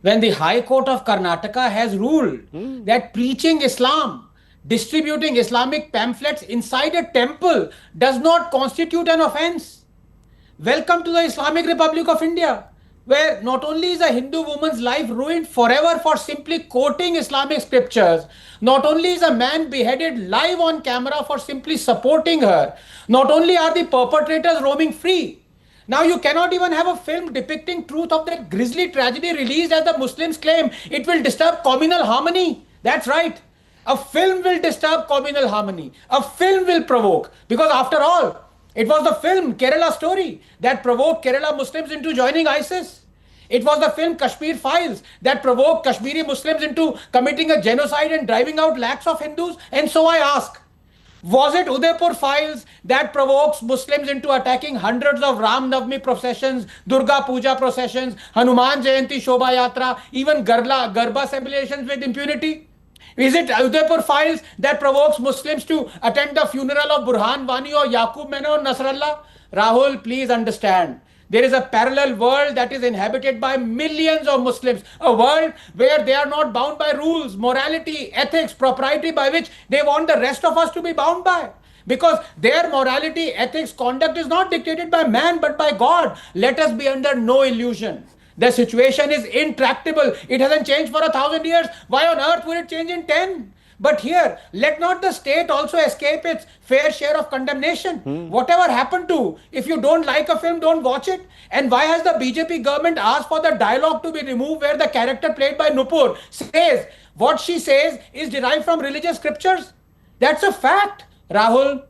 when the High Court of Karnataka has ruled that preaching Islam, distributing Islamic pamphlets inside a temple does not constitute an offense. Welcome to the Islamic Republic of India, where not only is a Hindu woman's life ruined forever for simply quoting Islamic scriptures, not only is a man beheaded live on camera for simply supporting her, not only are the perpetrators roaming free, now you cannot even have a film depicting truth of that grisly tragedy released as the Muslims claim it will disturb communal harmony. That's right. A film will disturb communal harmony. A film will provoke. Because after all, it was the film Kerala Story that provoked Kerala Muslims into joining ISIS. It was the film Kashmir Files that provoked Kashmiri Muslims into committing a genocide and driving out lakhs of Hindus. And so I ask, was it Udaipur Files that provokes Muslims into attacking hundreds of Ram Navami processions, Durga Puja processions, Hanuman Jayanti Shobha Yatra, even Garba celebrations with impunity? Is it Udaipur Files that provokes Muslims to attend the funeral of Burhan Wani or Yaqub Mena or Nasrallah? Rahul, please understand. There is a parallel world that is inhabited by millions of Muslims, a world where they are not bound by rules, morality, ethics, propriety by which they want the rest of us to be bound by. Because their morality, ethics, conduct is not dictated by man but by God. Let us be under no illusion. The situation is intractable. It hasn't changed for 1,000 years. Why on earth would it change in 10? But here, let not the state also escape its fair share of condemnation. Whatever happened to, if you don't like a film, don't watch it. And why has the BJP government asked for the dialogue to be removed where the character played by Nupur says, what she says is derived from religious scriptures? That's a fact, Rahul.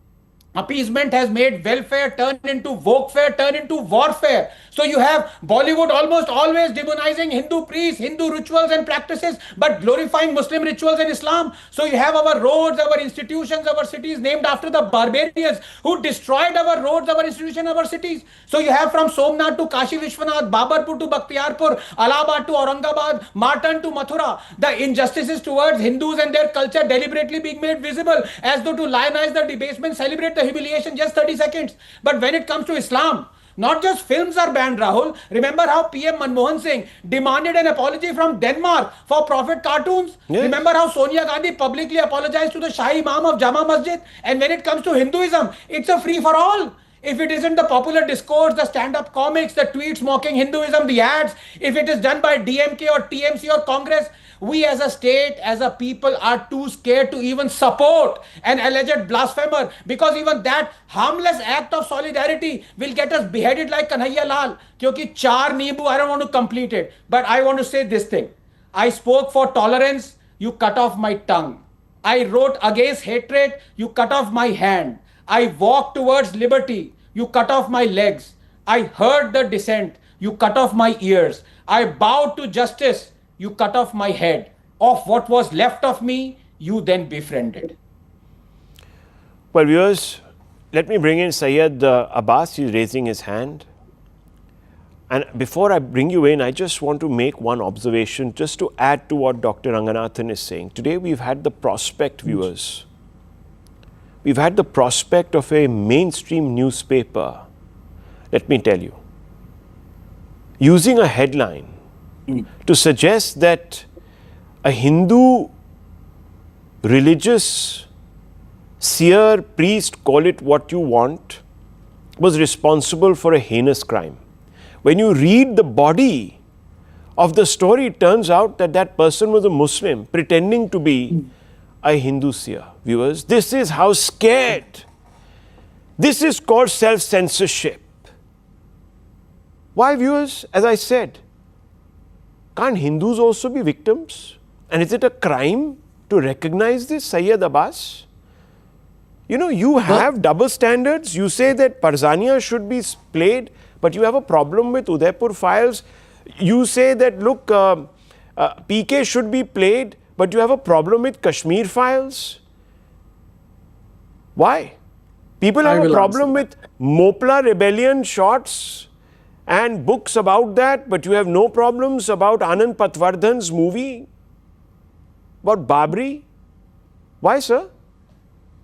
Appeasement has made welfare turn into workfare, turn into warfare. So So you have Bollywood almost always demonizing Hindu priests, Hindu rituals and practices, but glorifying Muslim rituals and Islam. So you have our roads, our institutions, our cities named after the barbarians who destroyed our roads, our institutions, our cities. So you have from Somnath to Kashi Vishwanath, Babarpur to Bakhtiarpur, Allahabad to Aurangabad, Martan to Mathura, the injustices towards Hindus and their culture deliberately being made visible as though to lionize the debasement, celebrate the humiliation, just 30 seconds. But when it comes to Islam, not just films are banned, Rahul. Remember how PM Manmohan Singh demanded an apology from Denmark for Prophet cartoons? Yes. Remember how Sonia Gandhi publicly apologized to the Shahi Imam of Jama Masjid? And when it comes to Hinduism, it's a free for all. If it isn't the popular discourse, the stand-up comics, the tweets mocking Hinduism, the ads, if it is done by DMK or TMC or Congress, we as a state, as a people are too scared to even support an alleged blasphemer, because even that harmless act of solidarity will get us beheaded like Kanhaiya Lal. Kyunki char neebu, I don't want to complete it, but I want to say this thing. I spoke for tolerance, you cut off my tongue. I wrote against hatred, you cut off my hand. I walked towards liberty, you cut off my legs. I heard the dissent, you cut off my ears. I bowed to justice, you cut off my head. Of what was left of me, you then befriended. Well, viewers, let me bring in Syed Abbas. He's raising his hand. And before I bring you in, I just want to make one observation just to add to what Dr. Ranganathan is saying. Today we've had the prospect, viewers. We've had the prospect of a mainstream newspaper, let me tell you, using a headline to suggest that a Hindu religious seer, priest, call it what you want, was responsible for a heinous crime. When you read the body of the story, it turns out that that person was a Muslim pretending to be a Hindu seer. Viewers, this is how scared. This is called self-censorship. Why, viewers? As I said, can't Hindus also be victims? And is it a crime to recognize this, Syed Abbas? You know, you have double standards. You say that Parzania should be played, but you have a problem with Udaipur Files. You say that, look, PK should be played, but you have a problem with Kashmir Files. Why? People have a problem with Mopla rebellion shots and books about that, but you have no problems about Anand Patwardhan's movie about Babri. Why, sir?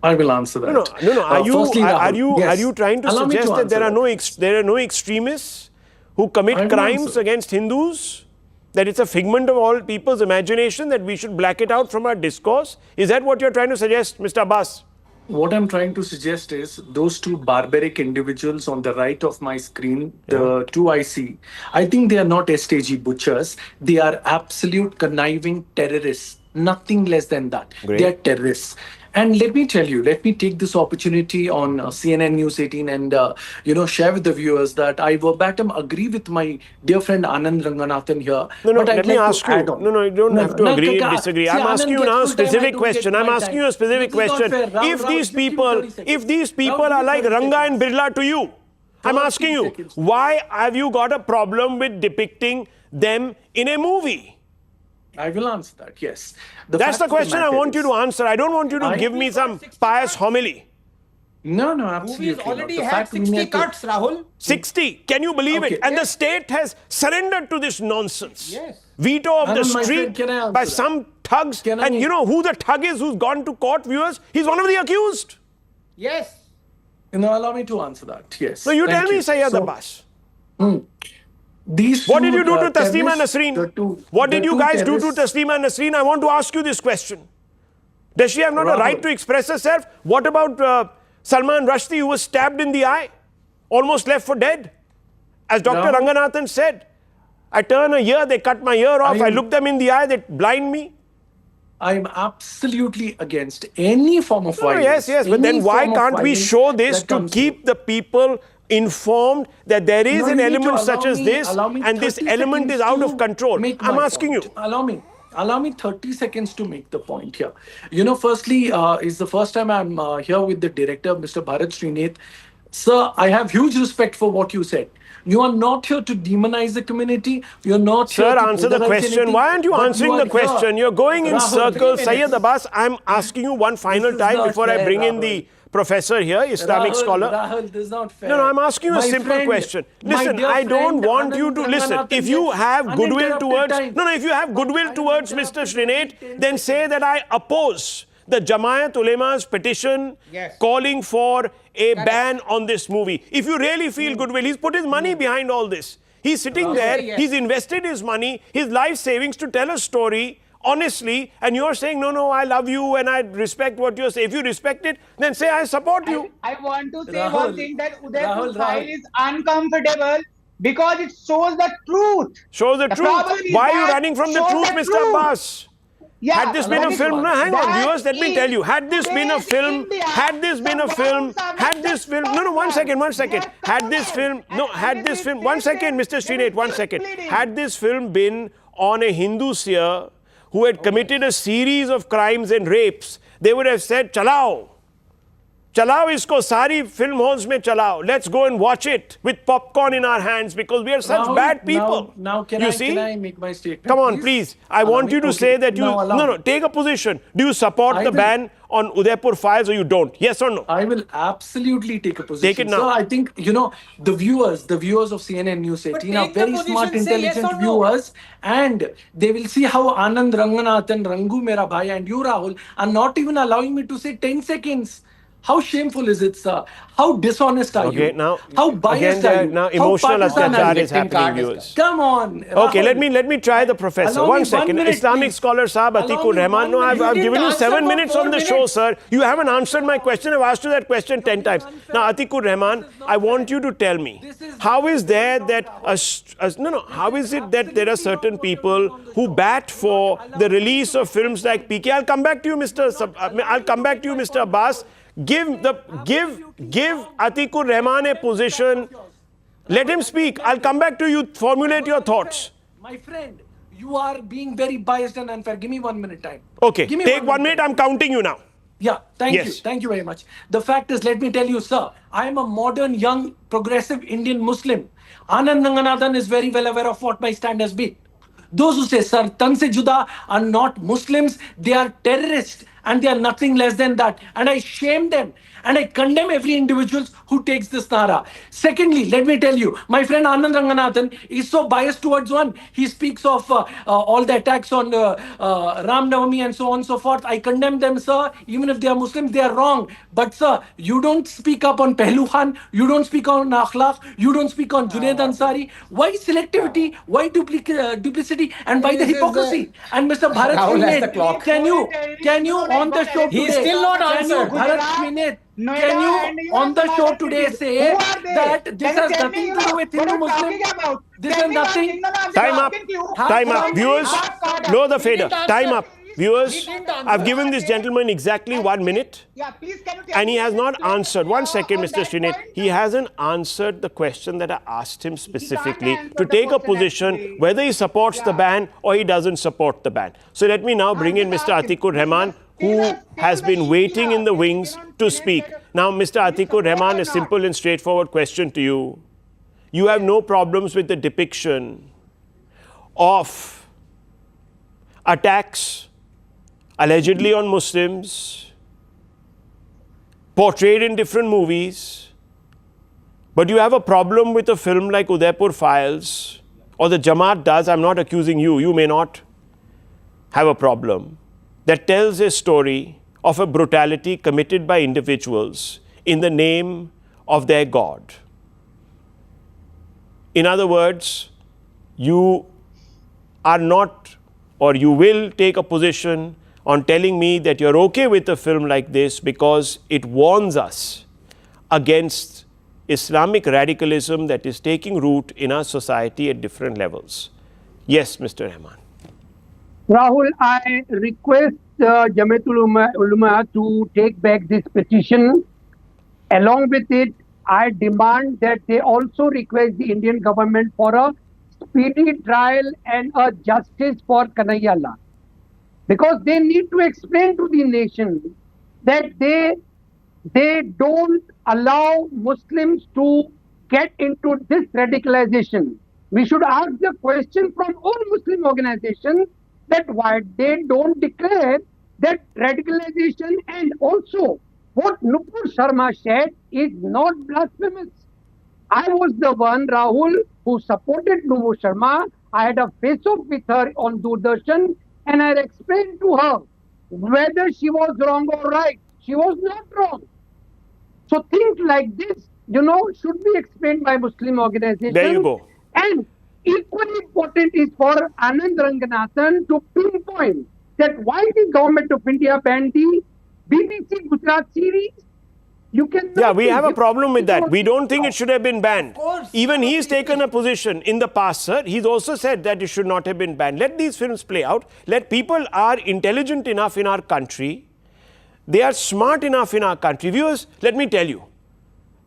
I will answer that. No. Are you trying to suggest that there are no extremists who commit crimes against Hindus? That it's a figment of all people's imagination, that we should black it out from our discourse? Is that what you're trying to suggest, Mr. Abbas? What I'm trying to suggest is those two barbaric individuals on the right of my screen, the two I see, I think they are not STG butchers. They are absolute conniving terrorists. Nothing less than that. Great. They are terrorists. And let me tell you, let me take this opportunity on CNN News 18 and, share with the viewers that I verbatim agree with my dear friend Anand Ranganathan here. Let me ask you. You don't have to agree and disagree. I'm asking you now a specific question. If these people are like Ranga and Birla to you, I'm asking you, why have you got a problem with depicting them in a movie? I will answer that, yes. That's the question I want you to answer. I don't want you to give me some pious homily. No, absolutely. Movies already had 60 cuts, Rahul. 60. Can you believe it? And the state has surrendered to this nonsense. Yes. Veto of the street by some thugs. And you know who the thug is who's gone to court, viewers? He's one of the accused. Yes. Allow me to answer that, yes. So you tell me, Syed Abbas. What did you do to Taslima Nasreen? What did you guys do to Taslima Nasreen? I want to ask you this question. Does she have not a right to express herself? What about Salman Rushdie, who was stabbed in the eye, almost left for dead? As Dr. Ranganathan said, I turn a ear, they cut my ear off. I look them in the eye, they blind me. I'm absolutely against any form of violence. Yes, but then why can't we show this to keep the people informed that there is an element such as this, and this element is out of control? I'm asking you. Allow me 30 seconds to make the point here. Firstly, it's the first time I'm here with the director, Mr. Bharat Srinath. Sir, I have huge respect for what you said. You are not here to demonize the community. You're not here Sir, to answer the polarize question. anything, Why aren't you but answering are the question? here. You're going in Rahul, circles. 3 Sayyid minutes. Abbas, I'm asking you one final is time not before I fair, bring in Rahul. the professor here, Islamic scholar. Rahul, this is not fair. No, I'm asking you a My simple friend, question. my Listen, dear I don't friend, want you to Anand listen. Ranganathan If you gets have goodwill uninterrupted towards, time. no, if you have goodwill I towards am Mr. interrupted Srinate, every 10 then say that I oppose the Jamaat Ulema's petition Yes. calling for a ban on this movie. If you really feel goodwill, he's put his money behind all this. He's sitting there, yes. he's invested his money, his life savings to tell a story honestly, and you're saying, no, I love you and I respect what you're saying. If you respect it, then say, I support you. I want to say Rahul, one thing, that Udaipur Rahul. file is uncomfortable because it shows the truth. Show the problem truth. is Why are you that running from the shows truth, the Mr. truth. Abbas? Yeah, Had this been a that is film, one. no, hang on, That viewers, let me is tell you, had this been a today's film, India, had this been a the film, wrongs are had not this the film, no, one first second, one. They are had this film, common. no, And had this it film, is one second, stated, Mr. there Srinate, is one no second, pleading. had this film been on a Hindu seer who had committed a series of crimes and rapes, they would have said, Chalao. Chalao isko sari film halls mein chalao. Let's go and watch it with popcorn in our hands because we are such Rahul, bad people. Now you see? can I make my statement? Come on, please. I Allow want me? you to Okay. say that you... Now allow No, me. take a position. Do you support I the will- ban on Udaipur Files or you don't? Yes or no? I will absolutely take a position. Take it now. So I think, the viewers of CNN News 18 are take the very smart, position, say yes intelligent or no. viewers, and they will see how Anand Ranganathan, Rangu Mera Bhai, and you, Rahul, are not even allowing me to say 10 seconds. How shameful is it, sir? How dishonest are you? Okay, now... How biased again, are you? now How emotional partisan are atyachar you? is happening, viewers. Come on. Okay, Rahul. let me try the professor. Allow me 1 second. 1 minute, Islamic please. scholar Saab Allow Atikur me Rahman. 1 No, minute. I've You given you didn't 7 answer for minutes 4 on the show, minutes. sir. You haven't answered my question. I've asked you that question 10 times. Now, Atikur Rahman, I want you to tell me, how is there that... how is it that there are certain people who bat for the release of films like PK? I'll come back to you, Mr. Abbas. Give Atikur Rahman a position. Let him speak. I'll come back to you. Formulate your thoughts. My friend, you are being very biased and unfair. Give me 1 minute time. Okay, Give me take 1 minute. time. I'm counting you now. Yeah, thank Yes. you. Thank you very much. The fact is, let me tell you, sir, I am a modern, young, progressive Indian Muslim. Anand Ranganathan is very well aware of what my stand has been. Those who say Sir Tan se Juda are not Muslims, they are terrorists and they are nothing less than that. And I shame them and I condemn every individual who takes this nara. Secondly, let me tell you, my friend Anand Ranganathan is so biased towards one. He speaks of all the attacks on Ram Navami and so on and so forth. I condemn them, sir. Even if they are Muslims, they are wrong. But sir, you don't speak up on Pehlu Khan. You don't speak on Akhlaq. You don't speak on Junaid Ansari. Why selectivity? Why duplicity? And why the This is hypocrisy? And Mr. Bharat Rahul has the Srinate, clock. can you on the show today? He's still not Can you, answered. Bharat Srinate, can you on the show today say that this has nothing to do with Hindu Muslim? This has nothing. Time up. Time up. Viewers, blow the fader. Time up. Viewers, I've given this gentleman exactly 1 minute. Yeah, please can you tell And he me has not your answered. 1 second, on Mr. that Srinate. point? He hasn't answered the question that I asked him specifically answer to the take a question position actually. whether he supports the ban or he doesn't support the ban. So let me now bring in Mr. Atikur Rahman, who has been waiting in the wings to speak. Now, Mr. Atikur Rahman, a simple and straightforward question to you. You have no problems with the depiction of attacks allegedly on Muslims, portrayed in different movies, but you have a problem with a film like Udaipur Files, or the Jamaat does, I'm not accusing you, you may not have a problem, that tells a story of a brutality committed by individuals in the name of their God. In other words, you are not, or you will take a position on telling me that you're okay with a film like this because it warns us against Islamic radicalism that is taking root in our society at different levels. Yes, Mr. Rahman. Rahul, I request Jamatul Ulama to take back this petition. Along with it, I demand that they also request the Indian government for a speedy trial and a justice for Kanhaiya, because they need to explain to the nation that they they don't allow Muslims to get into this radicalization. We should ask the question from all Muslim organizations that why they don't declare that radicalization, and also what Nupur Sharma said is not blasphemous. I was the one, Rahul, who supported Nupur Sharma. I had a face-off with her on Doordarshan, and I explained to her whether she was wrong or right. She was not wrong. So things like this, should be explained by Muslim organizations. There you go. And equally important is for Anand Ranganathan to pinpoint that why the government of India banned the BBC Gujarat series. Yeah, we have a problem with that. We don't think it should have been banned. Even he's taken a position in the past, sir. He's also said that it should not have been banned. Let these films play out. Let people are intelligent enough in our country. They are smart enough in our country. Viewers, let me tell you,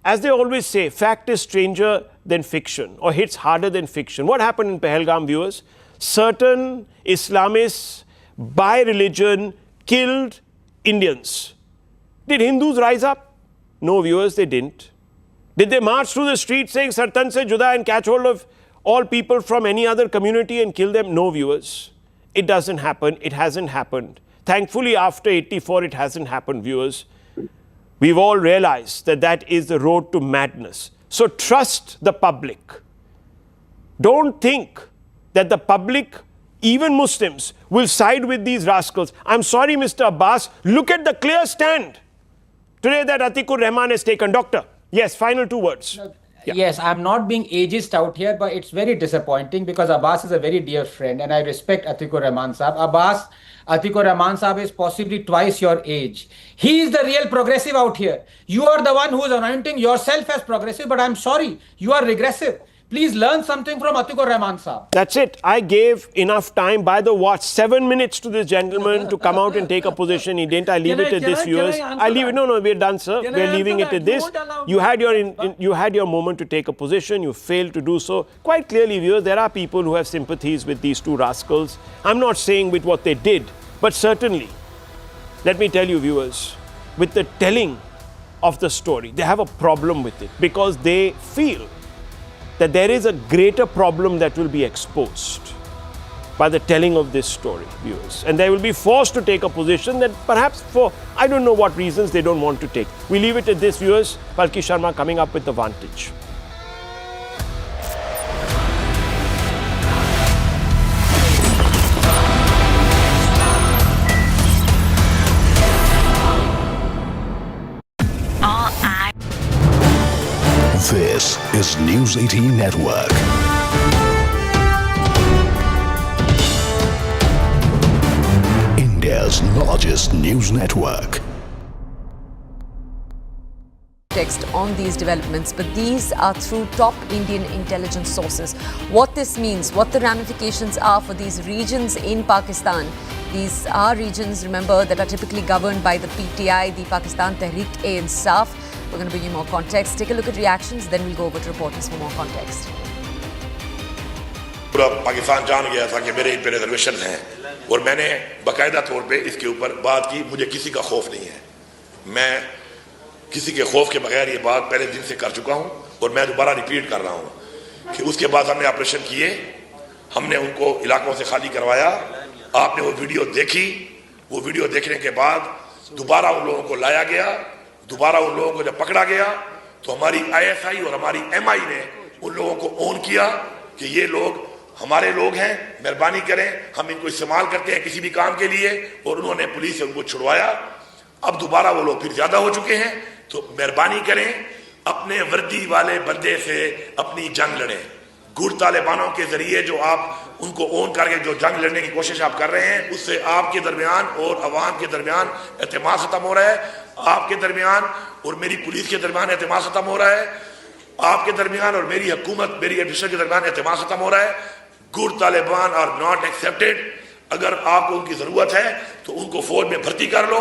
as they always say, fact is stranger than fiction or hits harder than fiction. What happened in Pahalgam, viewers? Certain Islamists, by religion, killed Indians. Did Hindus rise up? No, viewers, they didn't. Did they march through the streets saying Sartan se juda and catch hold of all people from any other community and kill them? No, viewers. It doesn't happen. It hasn't happened. Thankfully, after 84, it hasn't happened, viewers. We've all realized that that is the road to madness. So trust the public. Don't think that the public, even Muslims, will side with these rascals. I'm sorry, Mr. Abbas. Look at the clear stand today that Atikur Rahman has taken. Doctor, yes, final 2 words. Yeah. Yes, I'm not being ageist out here, but it's very disappointing because Abbas is a very dear friend and I respect Atikur Rahman Saab. Atikur Rahman Saab is possibly twice your age. He is the real progressive out here. You are the one who is anointing yourself as progressive, but I'm sorry, you are regressive. Please learn something from Atikur Rahman Saab. That's it. I gave enough time by the watch, 7 minutes to this gentleman to come out and take a position. He didn't. I leave it at this, viewers. I leave it. No, we're done, sir. We're leaving it at this. You had your moment to take a position. You failed to do so. Quite clearly, viewers, there are people who have sympathies with these 2 rascals. I'm not saying with what they did, but certainly, let me tell you, viewers, with the telling of the story, they have a problem with it because they feel that there is a greater problem that will be exposed by the telling of this story, viewers. And they will be forced to take a position that perhaps for, I don't know what reasons, they don't want to take. We leave it at this, viewers. Palki Sharma coming up with the Vantage. This is News 18 Network. India's largest news network. Text on these developments, but these are through top Indian intelligence sources. What this means, what the ramifications are for these regions in Pakistan. These are regions, remember, that are typically governed by the PTI, the Pakistan Tehreek-e-Insaf. We're going to bring you more context. Take a look at reactions, then we'll go over to reporters for more context. पूरा पाकिस्तान जान गया था कि मेरे इन पे reservation हैं और मैंने बाकायदा तौर पे इसके ऊपर बात की। मुझे किसी का खौफ नहीं है, मैं किसी के खौफ के बगैर ये बात पहले दिन से कर चुका हूं और मैं दोबारा रिपीट कर रहा हूं कि उसके बाद हमने ऑपरेशन किए, हमने उनको इलाकों से खाली करवाया। आपने वो वीडियो देखी, वो वीडियो देखने के बाद दोबारा उन लोगों को लाया गया, दोबारा उन लोगों को जब पकड़ा गया तो हमारी ISI और हमारी MI ने उन लोगों को ऑन किया कि ये लोग हमारे लोग हैं, मेहरबानी करें, हम इनको इस्तेमाल करते हैं किसी भी काम के लिए, और उन्होंने पुलिस से उनको छुड़वाया। अब दोबारा वो लोग फिर ज्यादा हो चुके हैं, तो मेहरबानी करें अपने वर्दी वाले बंदे से अपनी जंग लड़ें। गुर तालिबानों के जरिए जो आप उनको ऑन करके जो जंग लड़ने की कोशिश आप कर रहे हैं, उससे आपके दरमियान और अवाम के दरमियान एतमाद खत्म हो रहा है, आपके दरमियान और मेरी पुलिस के दरमियान एतमाद खत्म हो रहा है, आपके दरमियान और मेरी हुकूमत, मेरी एडमिनिस्ट्रेशन के दरमियान एतमाद खत्म हो रहा है। गुर तालिबान आर नॉट एक्सेप्टेड। अगर आपको उनकी जरूरत है तो उनको फौज में भर्ती कर लो।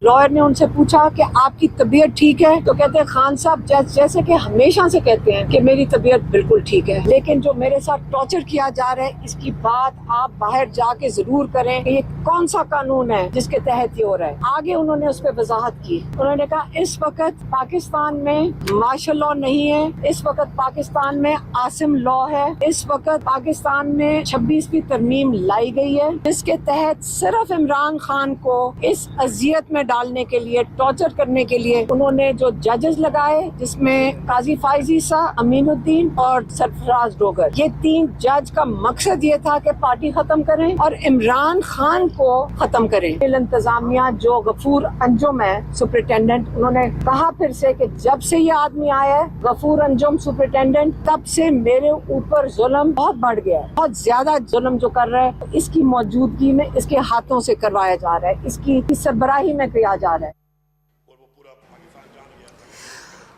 लॉयर ने उनसे पूछा कि आपकी तबीयत ठीक है, तो कहते हैं खान साहब जैसे कि हमेशा से कहते हैं कि मेरी तबीयत बिल्कुल ठीक है, लेकिन जो मेरे साथ टॉर्चर किया जा रहा है इसकी बात आप बाहर जाके जरूर करें कि ये कौन सा कानून है जिसके तहत ये हो रहा है। आगे उन्होंने उस पर वजाहत की। उन्होंने कहा इस वक्त पाकिस्तान में मार्शल लॉ नहीं है, इस वक्त पाकिस्तान में आसिम लॉ है, इस वक्त पाकिस्तान में 26वीं तरमीम लाई गई है जिसके तहत सिर्फ इमरान खान को इस अजियत में डालने के लिए, टॉर्चर करने के लिए उन्होंने जो जजेस लगाए, जिसमें काजी फाइजी साहब, अमीनुद्दीन और सरफराज डोगर, ये 3 जज का मकसद ये था कि पार्टी खत्म करें और इमरान खान को खत्म करें। इंतजामिया जो गफूर अंजुम है सुपरिटेंडेंट, उन्होंने कहा फिर से कि जब से ये आदमी आया है गफूर अंजुम सुपरिटेंडेंट, तब से मेरे ऊपर जुल्म बहुत बढ़ गया है, बहुत ज्यादा जुल्म जो कर रहा है इसकी मौजूदगी में इसके हाथों से करवाया जा रहा है, इसकी सरबराही में किया जा रहा है।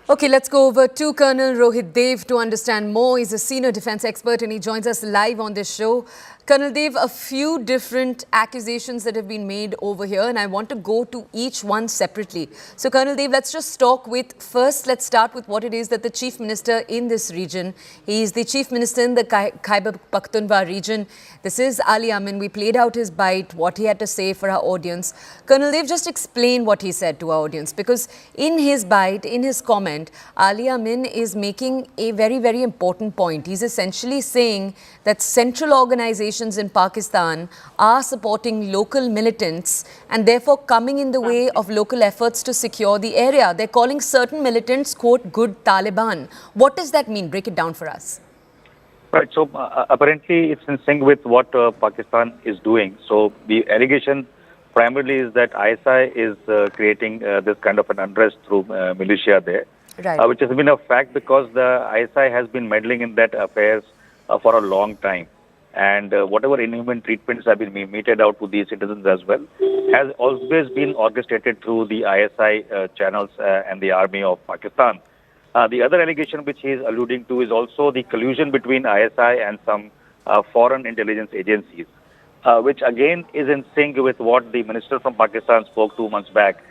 Okay, let's go over to Colonel Rohit Dev to understand more. He's a senior defense expert and he joins us live on this show. Colonel Dev, a few different accusations that have been made over here, and I want to go to each one separately. So, Colonel Dev, let's just talk with, first, let's start with what it is that the Chief Minister in this region, he is the Chief Minister in the Khyber Pakhtunkhwa region. This is Ali Amin. We played out his bite, what he had to say for our audience. Colonel Dev, just explain what he said to our audience, because in his bite, in his comment, Ali Amin is making a very, very important point. He's essentially saying that central organizations in Pakistan are supporting local militants and therefore coming in the way of local efforts to secure the area. They're calling certain militants, quote, good Taliban. What does that mean? Break it down for us. Right. So apparently it's in sync with what Pakistan is doing. So the allegation primarily is that ISI is creating this kind of an unrest through militia there, right. Which has been a fact because the ISI has been meddling in that affairs for a long time. And whatever inhuman treatments have been meted out to these citizens as well has always been orchestrated through the ISI channels and the army of Pakistan. The other allegation which he is alluding to is also the collusion between ISI and some foreign intelligence agencies, which again is in sync with what the minister from Pakistan spoke 2 months back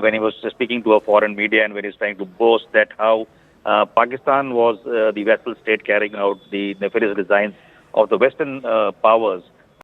when he was speaking to a foreign media and when he was trying to boast that how Pakistan was the vassal state carrying out the nefarious designs of the Western powers